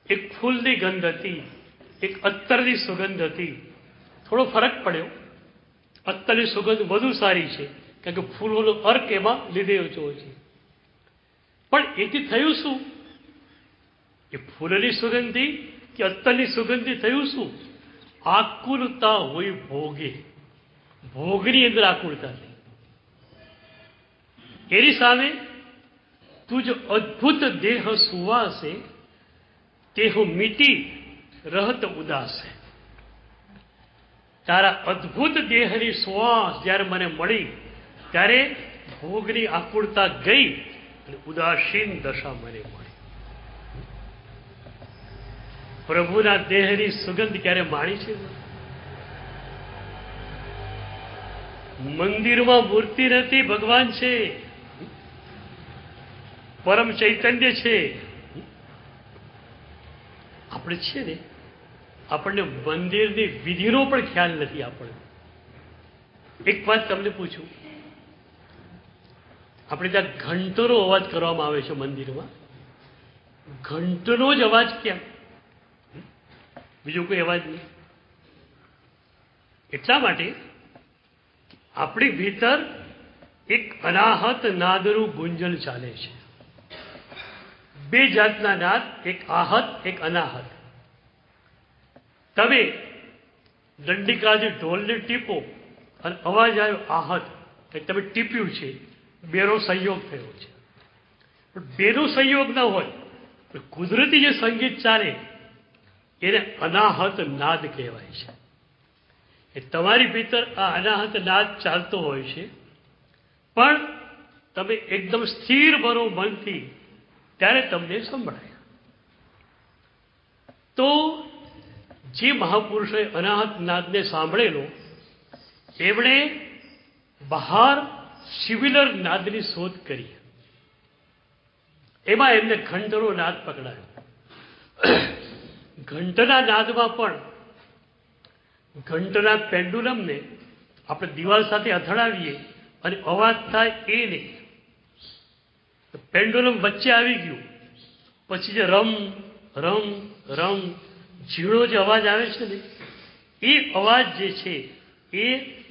એક ફૂલની ગંધ હતી, એક અત્તરની સુગંધ હતી. થોડો ફરક પડ્યો. અત્તરની સુગંધ વધુ સારી છે, કારણ કે ફૂલોનો અર્ક એમાં લીધેલો છે. પણ એથી થયું શું? એ ફૂલની સુગંધી કે અત્તરની સુગંધી થયું શું? આકુલતા હોય ભોગે. ભોગની અંદર આકુલતા થઈ. એની સામે તુજ અદ્ભુત દેહ સુવાસે તેહો મીટી રહત ઉદાસે. તારા અદ્ભુત દેહની શ્વાસ જ્યારે મને મળી ત્યારે ભોગની આકુળતા ગઈ અને ઉદાસીન દશા મને મળી. પ્રભુના દેહની સુગંધ ક્યારે માણી છે? મંદિરમાં મૂર્તિ નથી, ભગવાન છે, પરમ ચૈતન્ય છે. આપણે છે ને, આપણને મંદિરની વિધિનો પણ ખ્યાલ નથી. આપણે એક વાત તમને પૂછું, આપણે ત્યાં ઘંટનો અવાજ કરવામાં આવે છે મંદિરમાં. ઘંટનો જ અવાજ કેમ? બીજો કોઈ અવાજ નહીં. એટલા માટે આપણી ભીતર એક અનાહત નાદનું ગુંજન ચાલે છે. બે જાતના નાદ, એક આહત, એક અનાહત. તમે દંડિકાથી ઢોલને ટીપો અને અવાજ આવ્યો આહત, કે તમે ટીપ્યું છે, બેનો સંયોગ થયો છે. પણ બેનો સંયોગ ન હોય, કુદરતી જે સંગીત ચાલે એને અનાહત નાદ કહેવાય છે. એ તમારી ભીતર આ અનાહત નાદ ચાલતો હોય છે, પણ તમે એકદમ સ્થિર બનો મનથી, ત્યારે તમને સંભળાય. તો જે મહાપુરુષોએ અનાહત નાદને સાંભળેલો, એમણે બહાર સિવિલર નાદની શોધ કરી. એમાં એમને ઘંટનો નાદ પકડાયો. ઘંટના નાદમાં પણ ઘંટના પેન્ડુલમને આપણે દિવાલ સાથે અથડાવીએ અને અવાજ થાય એ નહીં. પેન્ડુલમ વચ્ચે આવી ગયું પછી જે રમ રમ રમ ઝીણો જે અવાજ આવે છે ને, એ અવાજ જે છે એ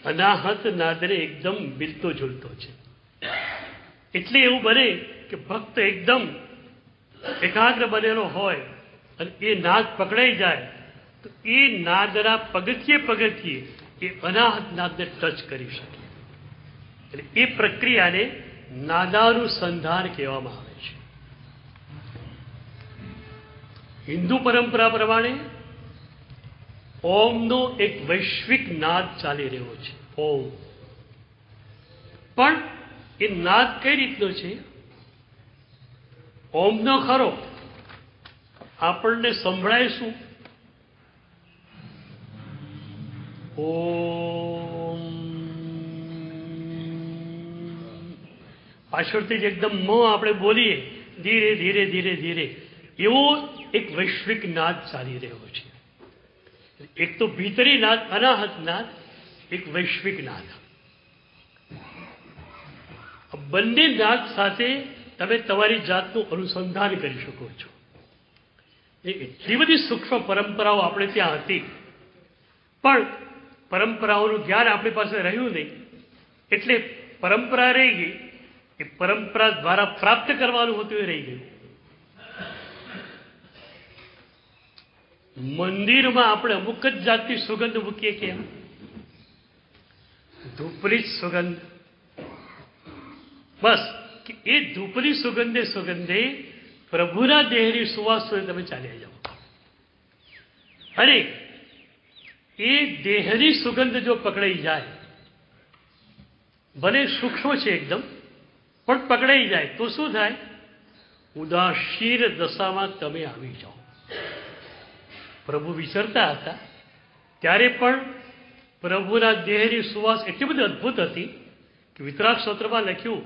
અનાહત નાદને એકદમ મિલતો ઝૂલતો છે. એટલે એવું બને કે ભક્ત એકદમ એકાગ્ર બનેલો હોય અને એ નાદ પકડાઈ જાય તો એ નાદના પગથિયે પગથિયે એ અનાહત નાદને ટચ કરી શકે. એટલે એ પ્રક્રિયાને નાદાનુસંધાન કહેવામાં આવે છે. હિન્દુ પરંપરા પ્રમાણે ઓમનો એક વૈશ્વિક નાદ ચાલી રહ્યો છે. ઓમ. પણ એ નાદ કઈ રીતનો છે? ઓમનો ખરો આપણને સંભળાય શું? ઓમ. પાછળથી જ એકદમ આપણે બોલીએ ધીરે ધીરે ધીરે ધીરે, એવો એક વૈશ્વિક નાદ ચાલી રહ્યો છે. એક તો ભીતરી નાદ અનાહત નાદ, એક વૈશ્વિક નાદ. બંને નાદ સાથે તમે તમારી જાતનું અનુસંધાન કરી શકો છો. એટલી બધી સૂક્ષ્મ પરંપરાઓ આપણે ત્યાં હતી, પણ પરંપરાઓનું જ્ઞાન આપણી પાસે રહ્યું નહીં, એટલે પરંપરા રહી ગઈ. એ પરંપરા દ્વારા પ્રાપ્ત કરવાનું હતું એ રહી ગયું. મંદિરમાં આપણે અમુક જ જાતની સુગંધ મૂકીએ. કેમ? ધૂપની સુગંધ. બસ કે એ ધૂપની સુગંધે પ્રભુના દેહની સુવાસ સુધી તમે ચાલ્યા જાઓ. અને એ દેહની સુગંધ જો પકડાઈ જાય, ભલે સૂક્ષ્મ છે એકદમ, પણ પકડાઈ જાય તો શું થાય? ઉદાસીન દશામાં તમે આવી જાઓ. પ્રભુ વિચરતા હતા ત્યારે પણ પ્રભુના દેહની સુવાસ એટલી બધી અદ્ભુત હતી કે વિતરાગ સ્તોત્રમાં લખ્યું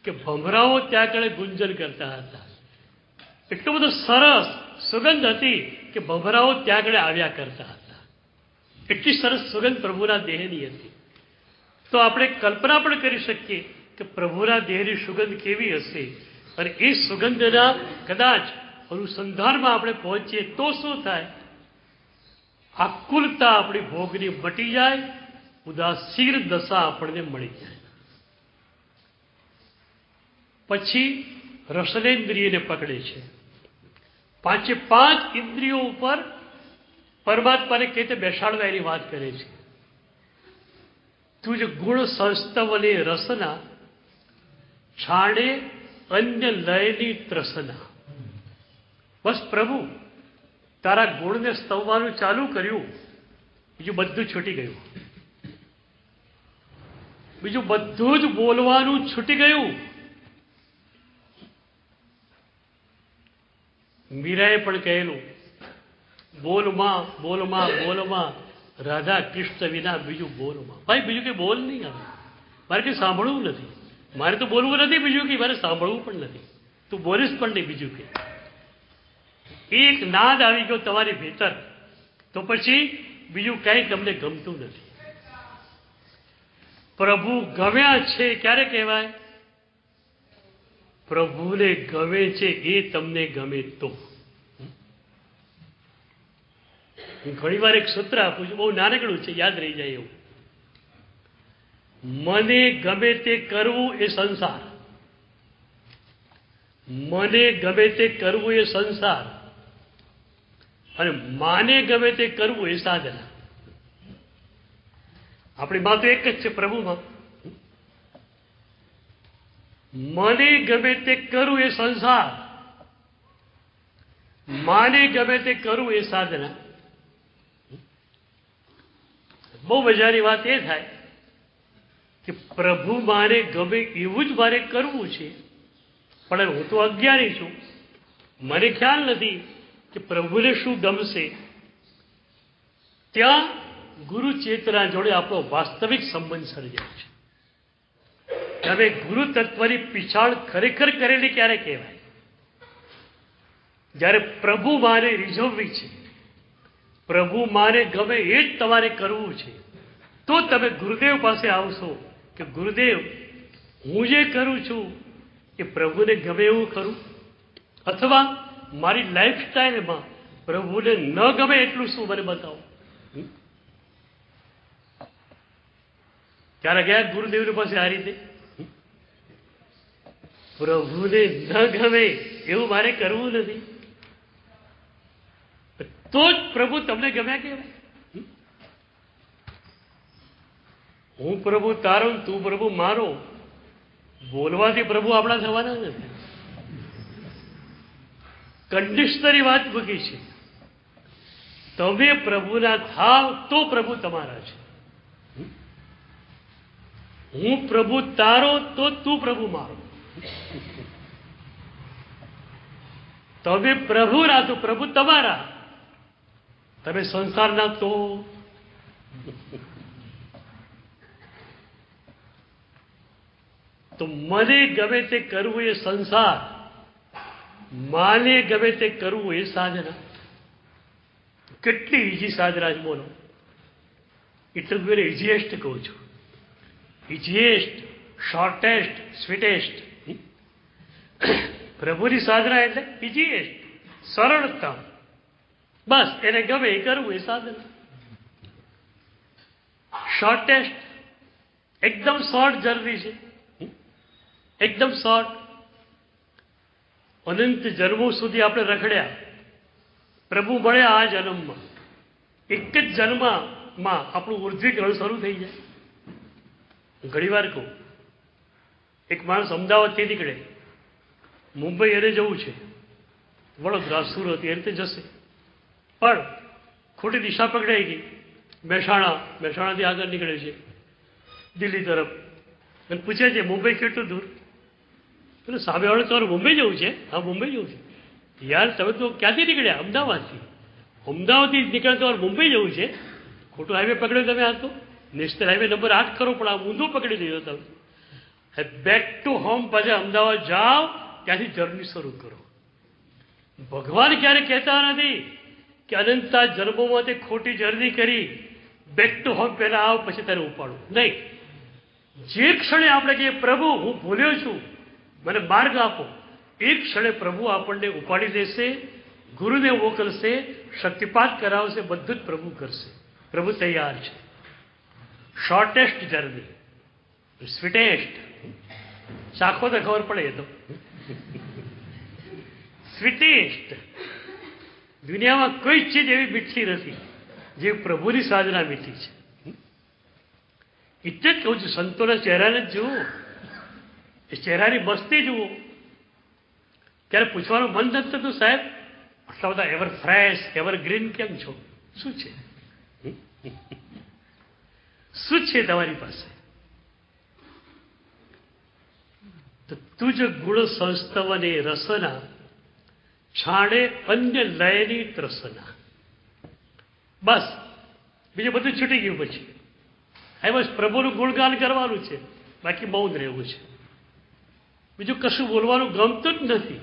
કે ભમરાઓ ત્યાં આગળ ગુંજન કરતા હતા. એટલો બધો સરસ સુગંધ હતી કે ભમરાઓ ત્યાં આગળ આવ્યા કરતા હતા. એટલી સરસ સુગંધ પ્રભુના દેહની હતી. તો આપણે કલ્પના પણ કરી શકીએ કે પ્રભુના દેહની સુગંધ કેવી હશે. અને એ સુગંધના કદાચ અનુસંધાનમાં આપણે પહોંચીએ તો શું થાય? આકુલતા આપણી ભોગની મટી જાય, ઉદાસીન દશા આપણને મળી જાય. પછી રસનેન્દ્રિયને પકડે છે. પાંચે પાંચ ઇન્દ્રિયો ઉપર પરમાત્માને કઈ રીતે બેસાડવા એની વાત કરે છે. તુજ ગુણ સંસ્તવને રસના છાણે અન્ય લયની ત્રસના. બસ પ્રભુ તારા ગુણને સ્તવવાનું ચાલુ કર્યું, બીજું બધું છૂટી ગયું. બીજું બધું જ બોલવાનું છૂટી ગયું. મીરાએ પણ કહેલું, બોલમાં બોલમાં બોલમાં રાધા કૃષ્ણ વિના બીજું બોલમાં. ભાઈ બીજું કંઈ બોલ નહીં આવે, મારે કંઈ સાંભળવું નથી. મારે તો બોલવું નથી બીજું કંઈ, મારે સાંભળવું પણ નથી. તું બોલીશ પણ નહીં બીજું કંઈ. એક નાદ આવી ગયો તમારી ભીતર તો પછી બીજું કંઈ તમને ગમતું નથી. પ્રભુ ગમ્યા છે ક્યારે કહેવાય? પ્રભુને ગમે છે એ તમને ગમે તો. હું ઘણી વાર એક સૂત્ર આપું છું, બહુ નાનકડું છે, યાદ રહી જાય એવું. મને ગમે તે કરવું એ સંસાર, મને ગમે તે કરવું એ સંસાર, અને માને ગમે તે કરવું એ સાધના. આપણી માં તો એક જ છે પ્રભુમાં. મને ગમે તે કરવું એ સંસાર, માને ગમે તે કરવું એ સાધના. બહુ મજાની વાત એ થાય કે પ્રભુ મારે ગમે એવું જ મારે કરવું છે, પણ હું તો અજ્ઞાની છું, મને ખ્યાલ નથી કે પ્રભુને શું ગમશે. ત્યાં ગુરુ ચેતના જોડે આપણો વાસ્તવિક સંબંધ સર્જાય છે. હવે ગુરુ તત્વની પીછાણ ખરેખર કરેલી ક્યારે કહેવાય? જ્યારે પ્રભુ મારે રીઝવવી છે, પ્રભુ મારે ગમે એ જ તમારે કરવું છે, તો તમે ગુરુદેવ પાસે આવશો કે ગુરુદેવ હું જે કરું છું એ પ્રભુને ગમે એવું કરું, અથવા મારી લાઈફસ્ટાઈલમાં પ્રભુને ન ગમે એટલું શું મને બતાવો. ત્યારે ગયા ગુરુદેવની પાસે આ રીતે પ્રભુને ન ગમે એવું મારે કરવું નથી, તો જ પ્રભુ તમને ગમ્યા કહેવાય. હું પ્રભુ તારો, તું પ્રભુ મારો બોલવાથી પ્રભુ આપણા થવાના નથી. કંડિશનરી વાત મૂકી છે. તમે પ્રભુના થાવ તો પ્રભુ તમારા છે. હું પ્રભુ તારો તો તું પ્રભુ મારો. તમે પ્રભુના તો પ્રભુ તમારા. તમે સંસારના તો મને ગમે તે કરવું એ સંસાર, માને ગમે તે કરવું એ સાધના. કેટલી ઈજી સાધના છે બોલો. એટલે હું એને ઇઝીએસ્ટ કહું છું. Easiest, shortest, sweetest. પ્રભુની સાધના એટલે ઇઝીએસ્ટ, સરળતા. બસ એને ગમે એ કરવું એ સાધના. શોર્ટેસ્ટ, એકદમ શોર્ટ જર્ની છે, એકદમ શોર્ટ. અનંત જન્મો સુધી આપણે રખડ્યા, પ્રભુ મળ્યા આ જન્મમાં. એક જ જન્મમાં આપણું ઉર્ધ્વીકરણ શરૂ થઈ જાય. ઘણી વાર કહું, એક માણસ અમદાવાદથી નીકળે, મુંબઈ એને જવું છે, વડોદરા, સુરત એ રીતે જશે, પણ ખોટી દિશા પકડાઈ ગઈ. મહેસાણાથી આગળ નીકળે છે દિલ્હી તરફ, અને પૂછે છે મુંબઈ કેટલું દૂર? એટલે સામેવાળો તમારે મુંબઈ જવું છે? હા મુંબઈ જવું છે. યાર તમે તો ક્યાંથી નીકળ્યા? અમદાવાદથી. અમદાવાદથી નીકળ્યા તમારે મુંબઈ જવું છે? ખોટું હાઈવે પકડ્યો તમે. આ તો નેશનલ હાઈવે નંબર 8 કરો, પણ આ ઊંધો પકડી લીધો તમે. બેક ટુ હોમ પાછા અમદાવાદ જાઓ, ત્યાંથી જર્ની શરૂ કરો. ભગવાન ક્યારે કહેતા નથી કે અનંતા જન્મોમાં તે ખોટી જર્ની કરી, બેક ટુ હોમ પહેલા આવ પછી તારે ઉપાડું. નહીં, જે ક્ષણે આપણે કહીએ પ્રભુ હું ભૂલ્યો છું, મને માર્ગ આપો, એ ક્ષણે પ્રભુ આપણને ઉપાડી દેશે, ગુરુને મોકલશે, શક્તિપાત કરાવશે, બધું જ પ્રભુ કરશે. પ્રભુ તૈયાર છે. Shortest journey, sweetest. ચાખો તો ખબર પડે. એ તો સ્વીટેસ્ટ. દુનિયામાં કોઈ ચીજ એવી મીઠી નથી જે પ્રભુની સાધના મીઠી છે. એટલે જ કહું છું, સંતોના ચહેરાને જ જુઓ, એ ચહેરાની મસ્તી જુઓ. ત્યારે પૂછવાનું મન નથી થતું, સાહેબ આટલા બધા એવર ફ્રેશ, એવર ગ્રીન કેમ છો? શું છે? શું છે તમારી પાસે? તો તુજ ગુણ સંસ્તવને રસના, છાણે અન્ય લયની ત્રસના. બસ બીજું બધું છૂટી ગયું. પછી હા, બસ પ્રભુનું ગુણગાન કરવાનું છે, બાકી મૌન રહેવું છે. બીજું કશું બોલવાનું ગમતું જ નથી.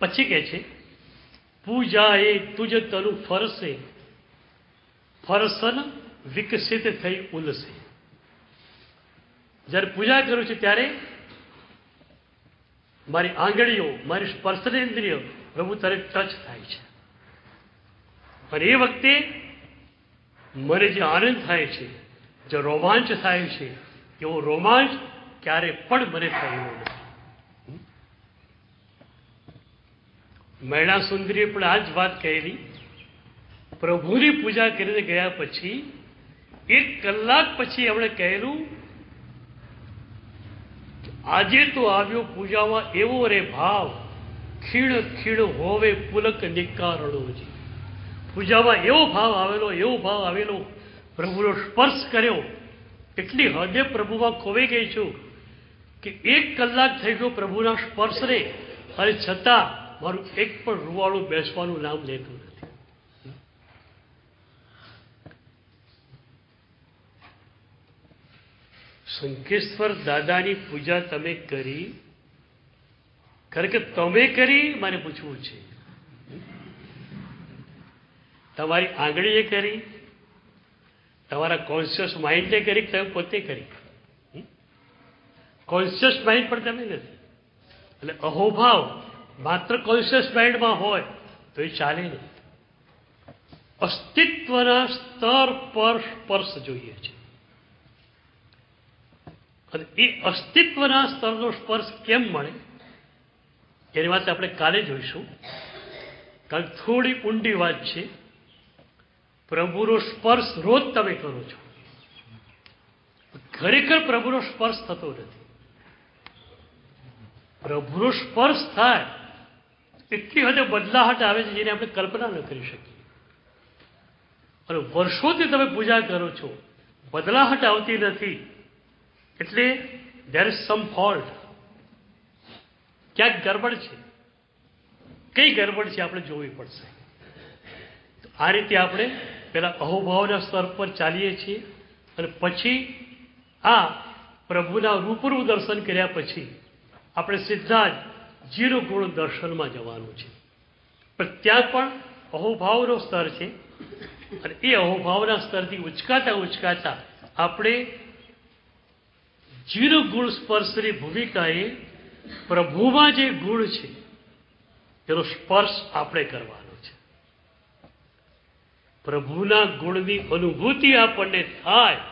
પછી કે છે પૂજા એ તુજ તનુ ફરસે, ફરસન વિકસિત થઈ ઉલસે. જ્યારે પૂજા કરું છું ત્યારે મારી આંગળીઓ, મારી સ્પર્શેન્દ્રિય પ્રભુ તરફ ટચ થાય છે. અને એ વખતે મને જે આનંદ થાય છે, જે રોમાંચ થાય છે, એવો રોમાંચ ક્યારે પણ મને થયેલો નથી. મહિલા સુંદરીએ પણ આ જ વાત કહેલી. પ્રભુની પૂજા કરીને ગયા પછી 1 કલાક પછી એમણે કહેલું, આજે તો આવ્યો પૂજામાં એવો રે ભાવ, ખીણ ખીણ હોવે પુલક નિકારણોજી. પૂજામાં એવો ભાવ આવેલો, પ્રભુનો સ્પર્શ કર્યો, એટલી હદે પ્રભુમાં ખોવાઈ ગઈ છું કે 1 કલાક થઈ ગયો પ્રભુના સ્પર્શને, અને છતાં મારું એક પણ રૂવાળું બેસવાનું નામ લેતું નથી. શંખેશ્વર દાદાની પૂજા તમે કરી? કારણ કે તમે કરી, મારે પૂછવું છે. તમારી આંગળીએ કરી, તમારા કોન્શિયસ માઇન્ડે કરી, તમે પોતે કરી? કોન્શિયસ માઇન્ડ પણ તમે નથી. એટલે અહોભાવ માત્ર કોન્શિયસ માઇન્ડમાં હોય તો એ ચાલે નહીં. અસ્તિત્વના સ્તર પર સ્પર્શ જોઈએ છે. અને એ અસ્તિત્વના સ્તરનો સ્પર્શ કેમ મળે એની વાત આપણે કાલે જોઈશું. કારણ કે થોડી ઊંડી વાત છે. પ્રભુનો સ્પર્શ રોજ તમે કરો છો, ખરેખર પ્રભુનો સ્પર્શ થતો નથી. પ્રભુનો સ્પર્શ થાય એટલી હદે બદલાહટ આવે છે જેને આપણે કલ્પના ન કરી શકીએ. અને વર્ષોથી તમે પૂજા કરો છો, બદલાહટ આવતી નથી, એટલે ધેર ઇઝ સમ ફોલ્ટ. ક્યાંક ગડબડ છે. કઈ ગડબડ છે આપણે જોવી પડશે. તો આ રીતે આપણે પેલા અહોભાવના સ્તર પર ચાલીએ છીએ, અને પછી આ પ્રભુના રૂબરૂ દર્શન કર્યા પછી આપણે સીધા જ 0 ગુણ દર્શનમાં જવાનું છે. પણ ત્યાં પણ અહોભાવનો સ્તર છે, અને એ અહોભાવના સ્તરથી ઉચકાતા આપણે 0 ગુણ સ્પર્શની ભૂમિકાએ પ્રભુમાં જે ગુણ છે તેનો સ્પર્શ આપણે કરવાનો છે. પ્રભુના ગુણની અનુભૂતિ આપણને થાય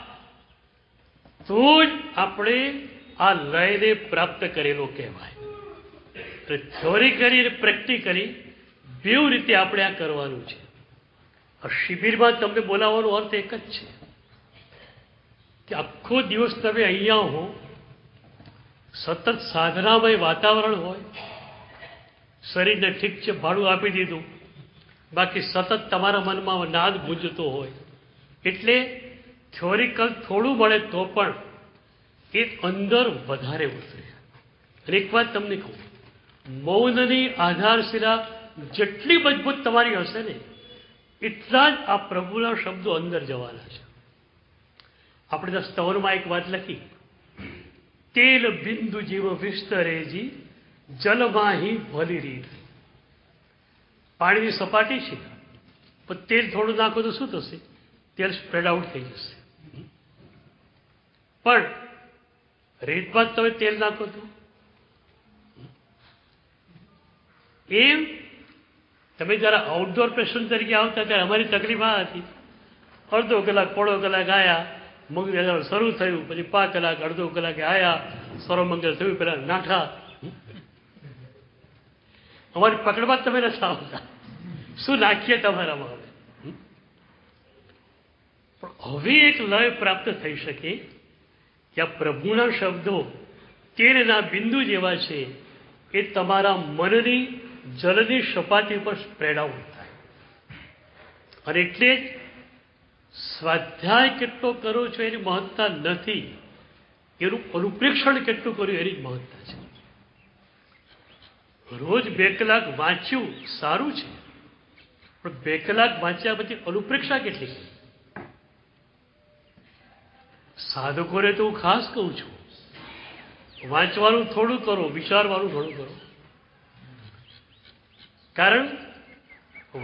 તો જ આપણે આ લયને પ્રાપ્ત કરેલો કહેવાય. થિયોરી કરી અને પ્રેક્ટિકલી બેવ રીતે આપણે આ કરવાનું છે. આ શિબિરમાં તમને બોલાવવાનો અર્થ એક જ છે કે આખો દિવસ તમે અહીંયા હો, સતત સાધનામય વાતાવરણ હોય, શરીરને ઠીક છે ભાડું આપી દીધું, બાકી સતત તમારા મનમાં નાદ ગુંજતો હોય, એટલે થિયોરિકલ થોડું મળે તો પણ એ અંદર વધારે ઉતરે. અને એક વાત તમને કહું, મૌનની આધારશિલા જેટલી મજબૂત તમારી હશે ને એટલા જ આ પ્રભુના શબ્દો અંદર જવાના છે. આપણે સ્તવરમાં એક વાત લખી, તેલ બિંદુ જીવ વિસ્તરેજી જલમાહી ભલી રીત. પાણીની સપાટી છે, પણ તેલ થોડું નાખો તો શું થશે? તેલ સ્પ્રેડ આઉટ થઈ જશે. પણ રેતમાં જ તમે તેલ નાખો તો એમ તમે જયારે આઉટડોર પેશન્ટ તરીકે આવતા ત્યારે અમારી તકલીફ આ હતી, અડધો કલાક પોણો કલાક આવ્યા, મંગળ શરૂ થયું, પછી 5 કલાક અડધો કલાકે આવ્યા, સૌરમંગળ થયું, પેલા નાઠા અમારી પકડમાં તમે નથી આવતા, શું નાખીએ તમારામાં? પણ હવે એક લય પ્રાપ્ત થઈ શકે કે આ પ્રભુના શબ્દો તેલના બિંદુ જેવા છે, એ તમારા મનની જલની સપાટી પર સ્પ્રેડ આઉટ થાય. અને એટલે જ સ્વાધ્યાય કેટલો કરો છો એની મહત્તા નથી, એનું અનુપ્રેક્ષણ કેટલું કર્યું એની જ મહત્તા છે. રોજ 2 કલાક વાંચ્યું સારું છે, પણ 2 કલાક વાંચ્યા પછી અનુપ્રેક્ષા કેટલી? સાધકોને તો હું ખાસ કહું છું, વાંચવાનું થોડું કરો, વિચારવાનું ઘણું કરો. કારણ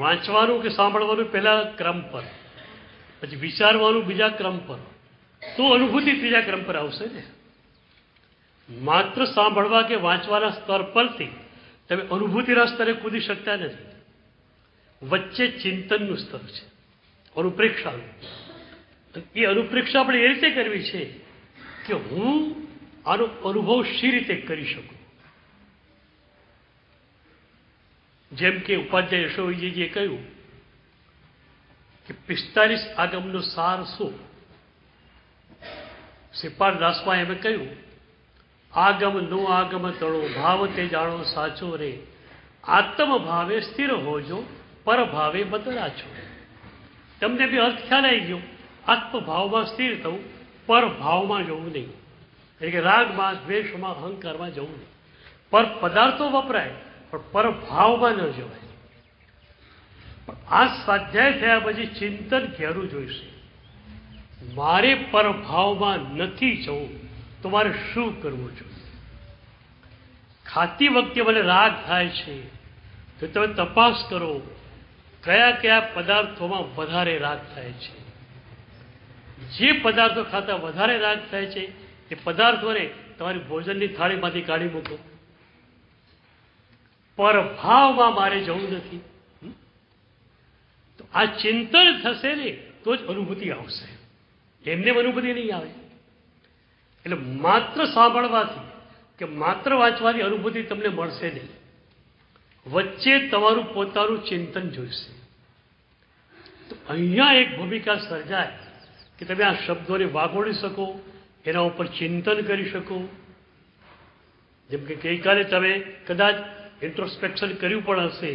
વાંચવાનું કે સાંભળવાનું પહેલા ક્રમ પર, પછી વિચારવાનું બીજા ક્રમ પર, તો અનુભૂતિ ત્રીજા ક્રમ પર આવશે ને. માત્ર સાંભળવા કે વાંચવાના સ્તર પરથી તમે અનુભૂતિના સ્તરે કૂદી શકતા નથી. વચ્ચે ચિંતનનું સ્તર છે, અનુપ્રેક્ષાનું. એ અનુપ્રેક્ષા આપણે એ રીતે કરવી છે કે હું આનો અનુભવ શી રીતે કરી શકું. જેમ કે ઉપાધ્યાય યશોવીજીએ કહ્યું કે 45 આગમનો સાર શું? શ્રીપાદ દાસમાં એમ કહ્યું, આગમ નો આગમ તળો, ભાવ તે જાણો સાચો રે, આત્મ ભાવે સ્થિર હોજો, પર ભાવે બદલાચો. તમને બી અર્થ ખ્યાલ આવી ગયો. આત્મભાવમાં સ્થિર થવું, પર ભાવમાં જવું નહીં, એટલે કે રાગમાં, દ્વેષમાં, અહંકારમાં જવું નહીં. પર પદાર્થો વપરાય પણ પર ભાવમાં ન જવાય. પણ આ સ્વાધ્યાય થયા પછી ચિંતન ઘેરું જોઈશે. મારે પર ભાવમાં નથી જવું તો મારે શું કરવું જોઈએ? ખાતી વખતે મને રાગ થાય છે તો તમે તપાસ કરો કયા કયા પદાર્થોમાં વધારે રાગ થાય છે. જે પદાર્થો ખાતા વધારે રાગ થાય છે એ પદાર્થોને તમારી ભોજનની થાળીમાંથી કાઢી મૂકો. પર ભાવમાં મારે જવું નથી. તો આ ચિંતન થશે ને તો જ અનુભૂતિ આવશે, એમને અનુભૂતિ નહીં આવે. એટલે માત્ર સાંભળવાથી કે માત્ર વાંચવાથી અનુભૂતિ તમને મળશે નહીં. વચ્ચે તમારું પોતાનું ચિંતન જોઈશે. તો અહીંયા એક ભૂમિકા સર્જાય કે તમે આ શબ્દોને વાગોળી શકો, એના ઉપર ચિંતન કરી શકો. જેમ કે ગઈકાલે તમે કદાચ ઇન્ટ્રોસ્પેક્શન કર્યું પણ હશે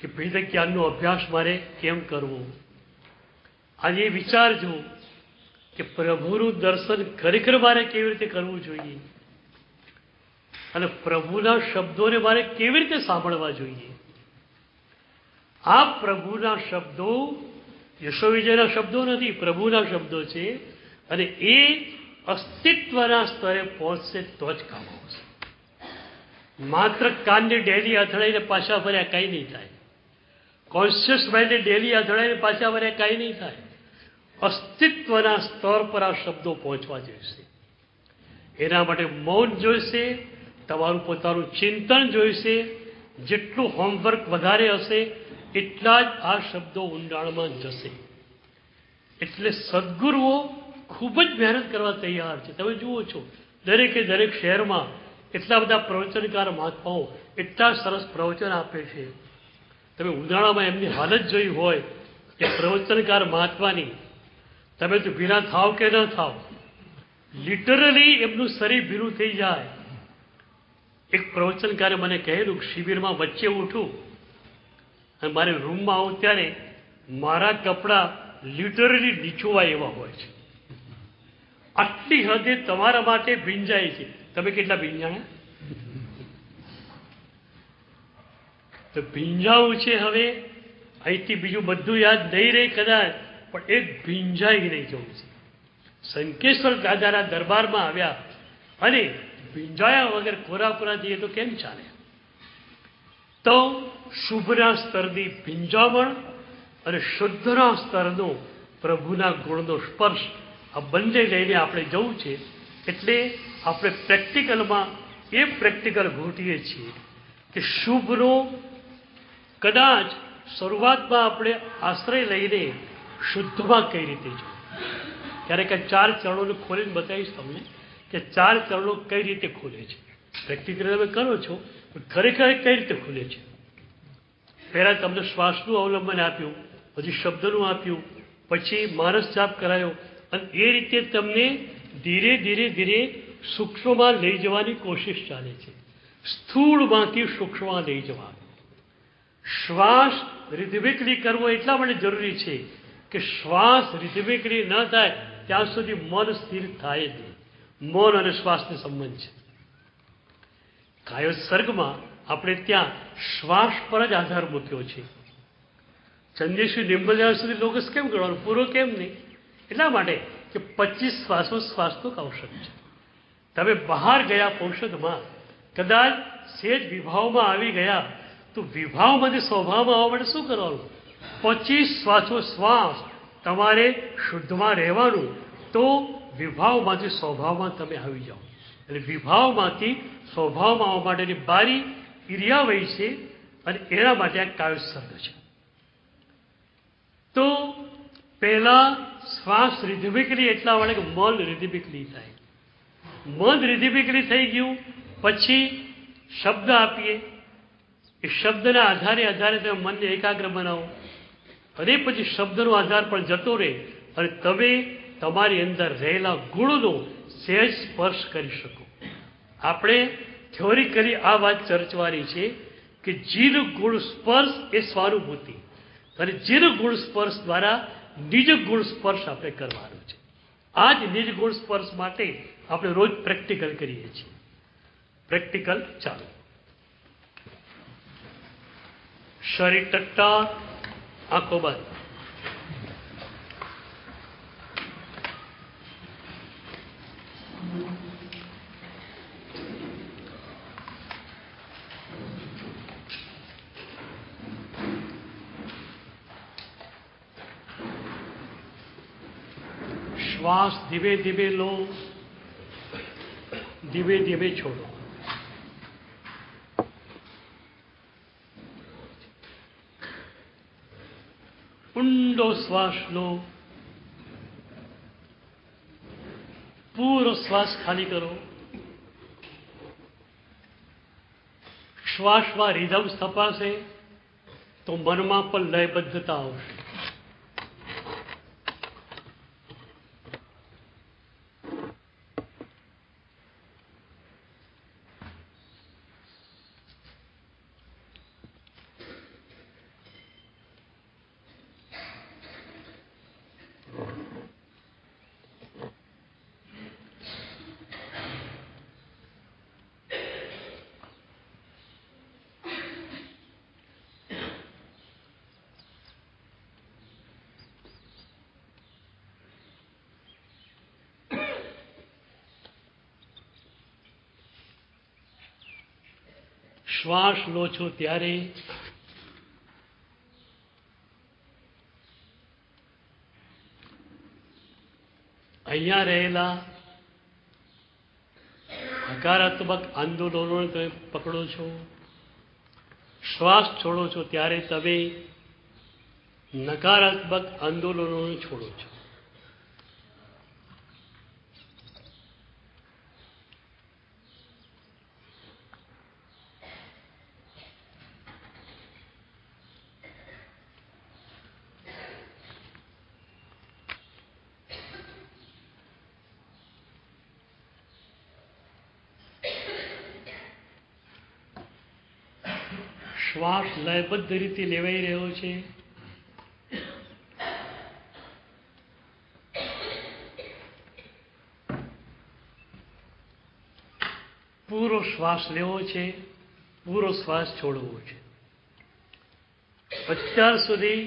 કે ભેદ જ્ઞાનનો અભ્યાસ મારે કેમ કરવો. આજે વિચારજો કે પ્રભુનું દર્શન ખરેખર મારે કેવી રીતે કરવું જોઈએ અને પ્રભુના શબ્દોને મારે કેવી રીતે સાંભળવા જોઈએ. આ પ્રભુના શબ્દો યશોવિજયના શબ્દો નથી, પ્રભુના શબ્દો છે. અને એ અસ્તિત્વના સ્તરે પહોંચશે તો જ કામ આવશે. માત્ર કાનને ડેલી અથડાઈને પાછા ભર્યા કંઈ નહીં થાય. કોન્શિયસ માઇન્ડને ડેલી અથડાઈને પાછા ભર્યા કંઈ નહીં થાય. અસ્તિત્વના સ્તર પર આ શબ્દો પહોંચવા જોઈશે. એના માટે મૌન જોઈશે, તમારું પોતાનું ચિંતન જોઈશે. જેટલું હોમવર્ક વધારે હશે એટલા જ આ શબ્દો ઊંડાણમાં જશે. એટલે સદગુરુઓ ખૂબ જ મહેનત કરવા તૈયાર છે. તમે જુઓ છો દરેકે દરેક શહેરમાં એટલા બધા પ્રવચનકાર મહાત્માઓ એટલા સરસ પ્રવચન આપે છે. તમે ઉનાળામાં એમની હાલત જોઈ હોય કે પ્રવચનકાર મહાત્માની, તમે તો ભીના થાવ કે ન થાવ, લિટરલી એમનું શરીર ભીનું થઈ જાય. એક પ્રવચનકારે મને કહેલું શિબિરમાં વચ્ચે ઉઠું અને મારે રૂમમાં આવું ત્યારે મારા કપડાં લિટરલી નીચોવાય એવા હોય છે. આટલી હદે તમારા માટે ભીંજાય છે. તમે કેટલા ભીંજાણા? તો ભીંજાવું છે. હવે અહીંથી બીજું બધું યાદ નહીં રહે કદાચ, પણ એક ભીંજાઈ નહીં જવું છે. સંકેશ્વર દાદાના દરબારમાં આવ્યા અને ભીંજાયા વગર કોરાપુરા જઈએ તો કેમ ચાલે? તો શુભના સ્તરની ભીંજામણ અને શુદ્ધના સ્તરનો પ્રભુના ગુણનો સ્પર્શ, આ બંને લઈને આપણે જવું છે. એટલે આપણે પ્રેક્ટિકલમાં એ પ્રેક્ટિકલ ઘોટીએ છીએ કે શુભનો કદાચ શરૂઆતમાં આપણે આશ્રય લઈને શુદ્ધમાં કઈ રીતે જવું. ક્યારેક 4 ચરણોને ખોલીને બતાવીશ તમને કે 4 ચરણો કઈ રીતે ખુલે છે. પ્રેક્ટિકલ તમે કરો છો પણ ખરેખર કઈ રીતે ખુલે છે. પહેલાં તમને શ્વાસનું અવલંબન આપ્યું, પછી શબ્દનું આપ્યું, પછી માનસ જાપ કરાયો, અને એ રીતે તમને ધીરે ધીરે ધીરે સૂક્ષ્મમાં લઈ જવાની કોશિશ ચાલે છે. સ્થૂળમાંથી સૂક્ષ્મમાં લઈ જવાનું. શ્વાસ રિધમિકલી કરવો એટલા માટે જરૂરી છે કે શ્વાસ રિધમિકલી ન થાય ત્યાં સુધી મન સ્થિર થાય જ નહીં. મન અને શ્વાસનો સંબંધ છે. કાયો સર્ગમાં આપણે ત્યાં શ્વાસ પર જ આધાર મૂક્યો છે. ચંદ્રેશ્વરી નિર્મલ સુધી લોકસ કેમ કરવાનું, પૂરો કેમ નહીં? એટલા માટે કે 25 શ્વાસોશ્વાસનો ઔષધ છે. તમે બહાર ગયા ઔષધમાં કદાચ સેજ વિભાવમાં આવી ગયા તો વિભાવમાંથી સ્વભાવમાં આવવા માટે શું કરવાનું? 25 શ્વાસોશ્વાસ તમારે શુદ્ધમાં રહેવાનું, તો વિભાવમાંથી સ્વભાવમાં તમે આવી જાઓ. એટલે વિભાવમાંથી સ્વભાવમાં આવવા માટેની બારી ઇરિયાવય છે, અને એના માટે આ કાવ્યસર્ગ છે. તો પહેલા શ્વાસ રિધમિકલી એટલા માટે કે મન રિધમિકલી થાય. મન રિધમિકલી થઈ ગયું પછી શબ્દ આપીએ. એ શબ્દના આધારે તમે મનને એકાગ્ર બનાવો, અને પછી શબ્દનો આધાર પણ જતો રહે અને તમે તમારી અંદર રહેલા ગુણનો સહેજ સ્પર્શ કરી શકો. આપણે થિયોરિકલી આ વાત ચર્ચવાની છે કે જીર ગુણ સ્પર્શ એ સ્વાનુભૂતિ, અને જીર ગુણ સ્પર્શ દ્વારા નિજ ગુણ સ્પર્શ આપણે કરવાનો છે. આ જ નિજ ગુણ સ્પર્શ માટે આપણે રોજ પ્રેક્ટિકલ કરીએ છીએ. પ્રેક્ટિકલ ચાલો. શરીર ટટ્ટા, આંખો બંધ. શ્વાસ ધીમે ધીમે લો, ધીમે ધીમે છોડો. ઊંડો શ્વાસ લો, પૂરો શ્વાસ ખાલી કરો. શ્વાસમાં રિધમ સ્થપાશે તો મનમાં પણ લયબદ્ધતા આવશે. શ્વાસ લો છો ત્યારે અહીંયા રહેલા હકારાત્મક આંદોલનોને તમે પકડો છો. શ્વાસ છોડો છો ત્યારે તમે નકારાત્મક આંદોલનોને છોડો છો. શ્વાસ લયબદ્ધ રીતે લેવાઈ રહ્યો છે. પૂરો શ્વાસ લેવો છે, પૂરો શ્વાસ છોડવો છે. અત્યાર સુધી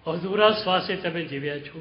અધૂરા શ્વાસે તમે જીવ્યા છો.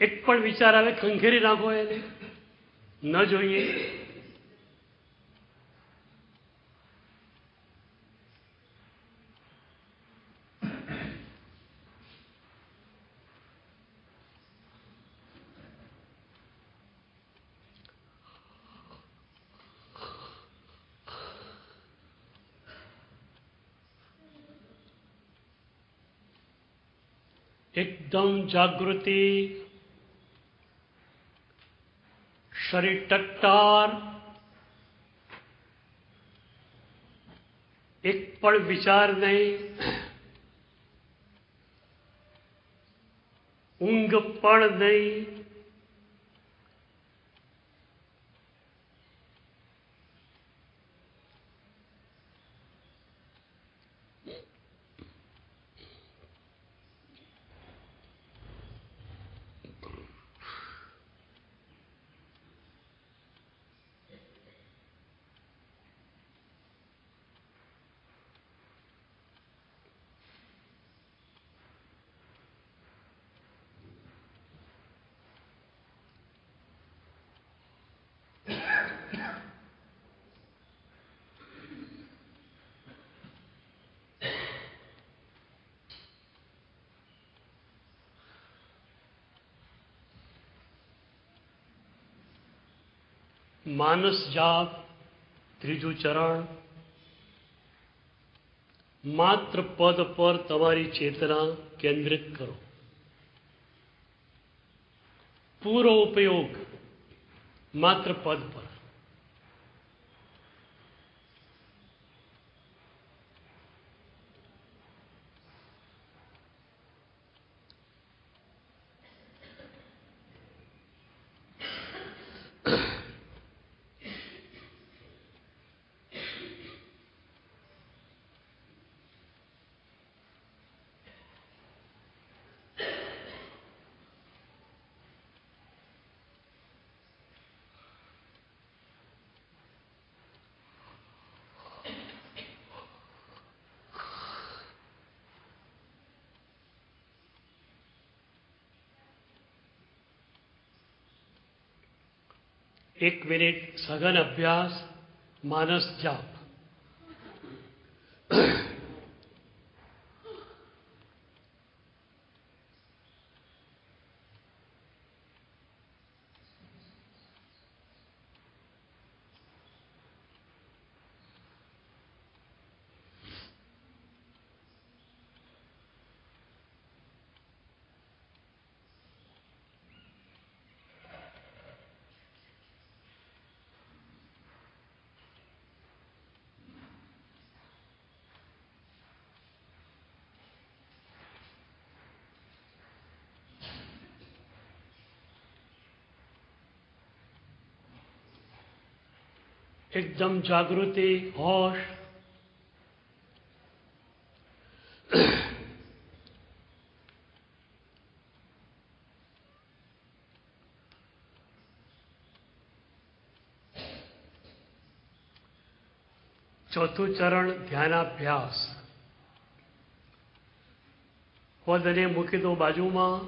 એક પણ વિચાર આવે ખંખેરી નાખો એને, ન જોઈએ. એકદમ જાગૃતિ, શરીર ટટ્ટાર, એક પણ વિચાર નહીં, ઊંઘ પણ નહીં. માનસ જાપ, ત્રીજું ચરણ. માત્ર પદ પર તમારી ચેતના કેન્દ્રિત કરો. પૂરો ઉપયોગ માત્ર પદ પર. એક મિનિટ સઘન અભ્યાસ, માનસ જાપ. એકદમ જાગૃતિ, હોશ. ચોથું ચરણ ધ્યાનાભ્યાસ. પદને મૂકી દો બાજુમાં.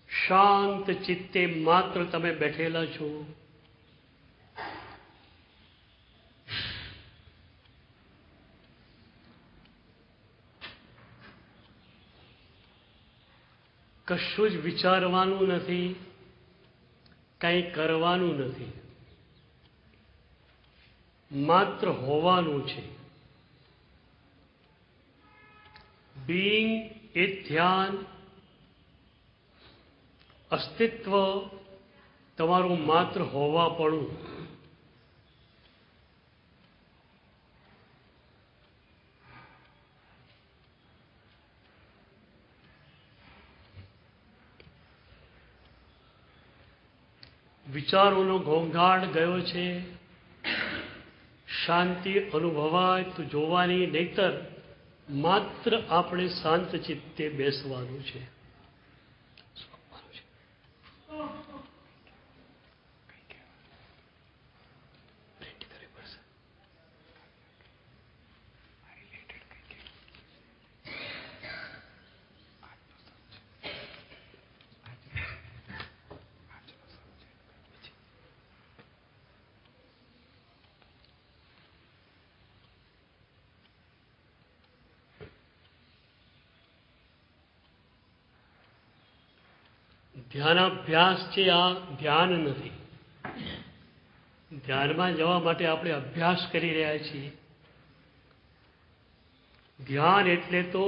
શાંત ચિત્તે માત્ર તમે બેઠેલા છો. કશું જ વિચારવાનું નથી, કંઈ કરવાનું નથી, માત્ર હોવાનું છે. બીઈંગ એ ધ્યાન, અસ્તિત્વ તમારું માત્ર હોવાપણું. વિચારોનો ઘોંઘાટ ગયો છે. શાંતિ અનુભવાય તો જોવાની, નહીતર માત્ર આપણે શાંત ચિત્તે બેસવાનું છે. ધ્યાનાભ્યાસ છે, આ ધ્યાન નથી. ધ્યાનમાં જવા માટે આપણે અભ્યાસ કરી રહ્યા છીએ. ધ્યાન એટલે તો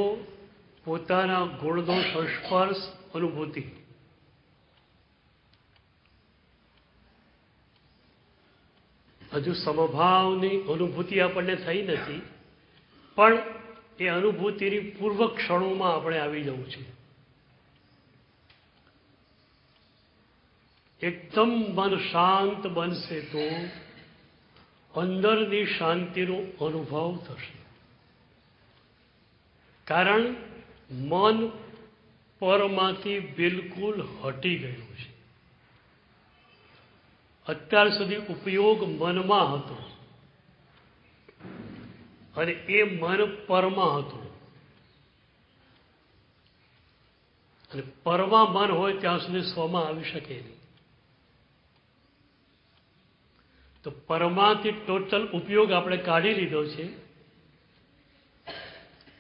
પોતાના ગુણનો સંસ્પર્શ અનુભૂતિ. હજુ સમભાવની અનુભૂતિ આપણને થઈ નથી, પણ એ અનુભૂતિની પૂર્વ ક્ષણોમાં આપણે આવી જવું છે. એકદમ મન શાંત બનશે તો અંદરની શાંતિનો અનુભવ થશે. કારણ મન પરમાંથી બિલકુલ હટી ગયું છે. અત્યાર સુધી ઉપયોગ મનમાં હતો અને એ મન પરમાં હતું. અને પરમાં મન હોય ત્યાં સુધી સ્વમાં આવી શકે નહીં. તો પરમાંથી ટોટલ ઉપયોગ આપણે કાઢી લીધો છે,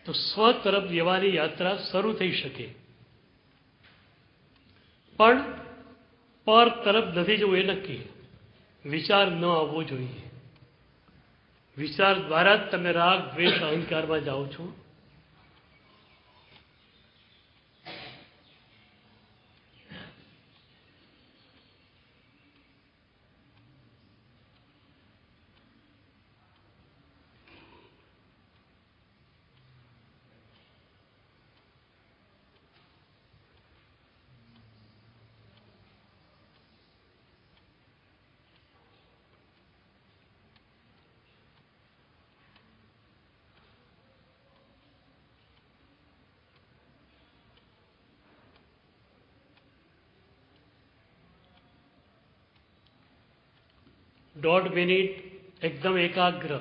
તો સ્વ તરફ જવાની યાત્રા શરૂ થઈ શકે. પણ પર તરફ નથી જવું એ નક્કી. વિચાર ન આવવો જોઈએ. વિચાર દ્વારા જ તમે રાગ દ્વેષ અહંકારમાં જાઓ છો. दौड़ मिनिट एकदम एकाग्र.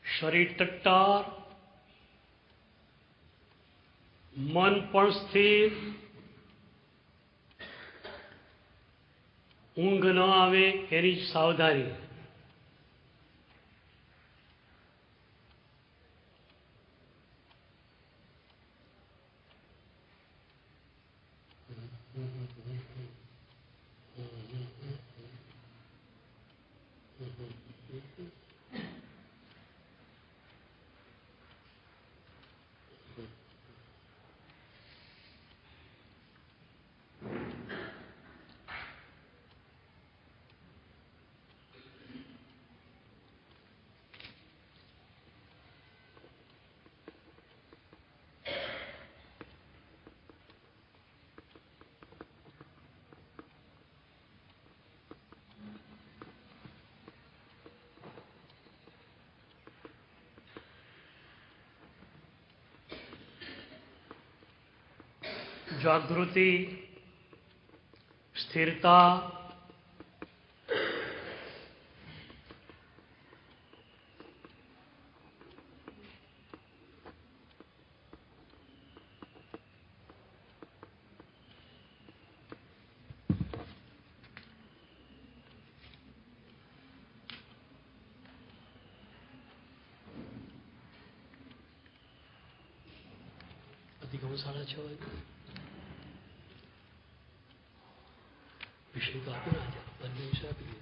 शरीर टट्टार, मन पण स्थिर. ઊંઘ ન આવે એની સાવધાની. जागृति, स्थिरता, अधिक 6:30 विषय तो आपको आ जाए बनने विषय भी.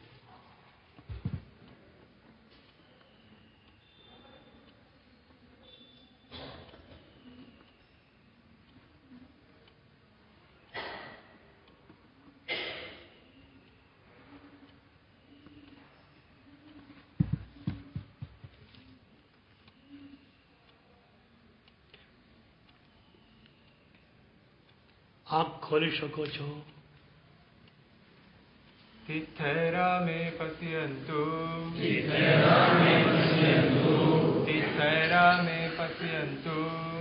आप खोली सको છો. तिथैरा मे पश्यन्तु, तिथैरा मे पश्यन्तु, तिथैरा मे पश्यन्तु,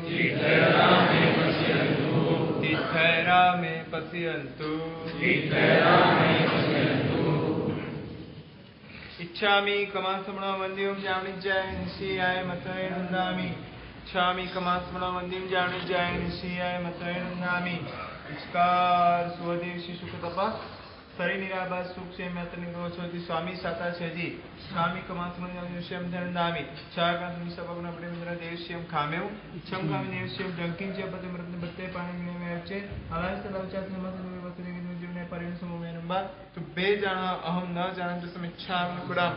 तिथैरा मे पश्यन्तु, तिथैरा मे पश्यन्तु, तिथैरा मे पश्यन्तु. इच्छामि कमासमणा वन्द्यं जामिज्जाय निश्चयाय मतये नन्दामि. इच्छामि कमासमणा वन्द्यं जामिज्जाय निश्चयाय मतये नन्दामि. નમસ્કાર સુવદેવ શ્રી સુખતપા ફરી નિરાભાસ સુખ છે મેત્ર નિરોચોતિ સ્વામી સાતા છેજી સ્વામી કમાત્મ નિશ્ચયમ ધનદામી છાકાંત નિસપગ્ન પ્રેમદ્ર દેવશ્યમ ખામેવ છમ કામી દેવશ્યમ જંકિંચ પતિમૃતને બત્તે પાણી મેં છે અલાસ્ત લવચાત નમત નિવસને જીવને પરિણ સમમેનંબા તો બે જાણા અહમ ન જાણંત સમિચ્છામિ ગુણામ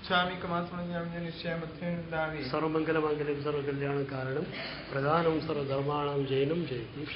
છામી કમાત્મ નિશ્ચયમ ધનદામી સર્વમંગલ માંગલ્યમ સર્વકલ્યાણ કારણમ પ્રધાનમ સર્વધર્માણામ જૈનમ જયતિ.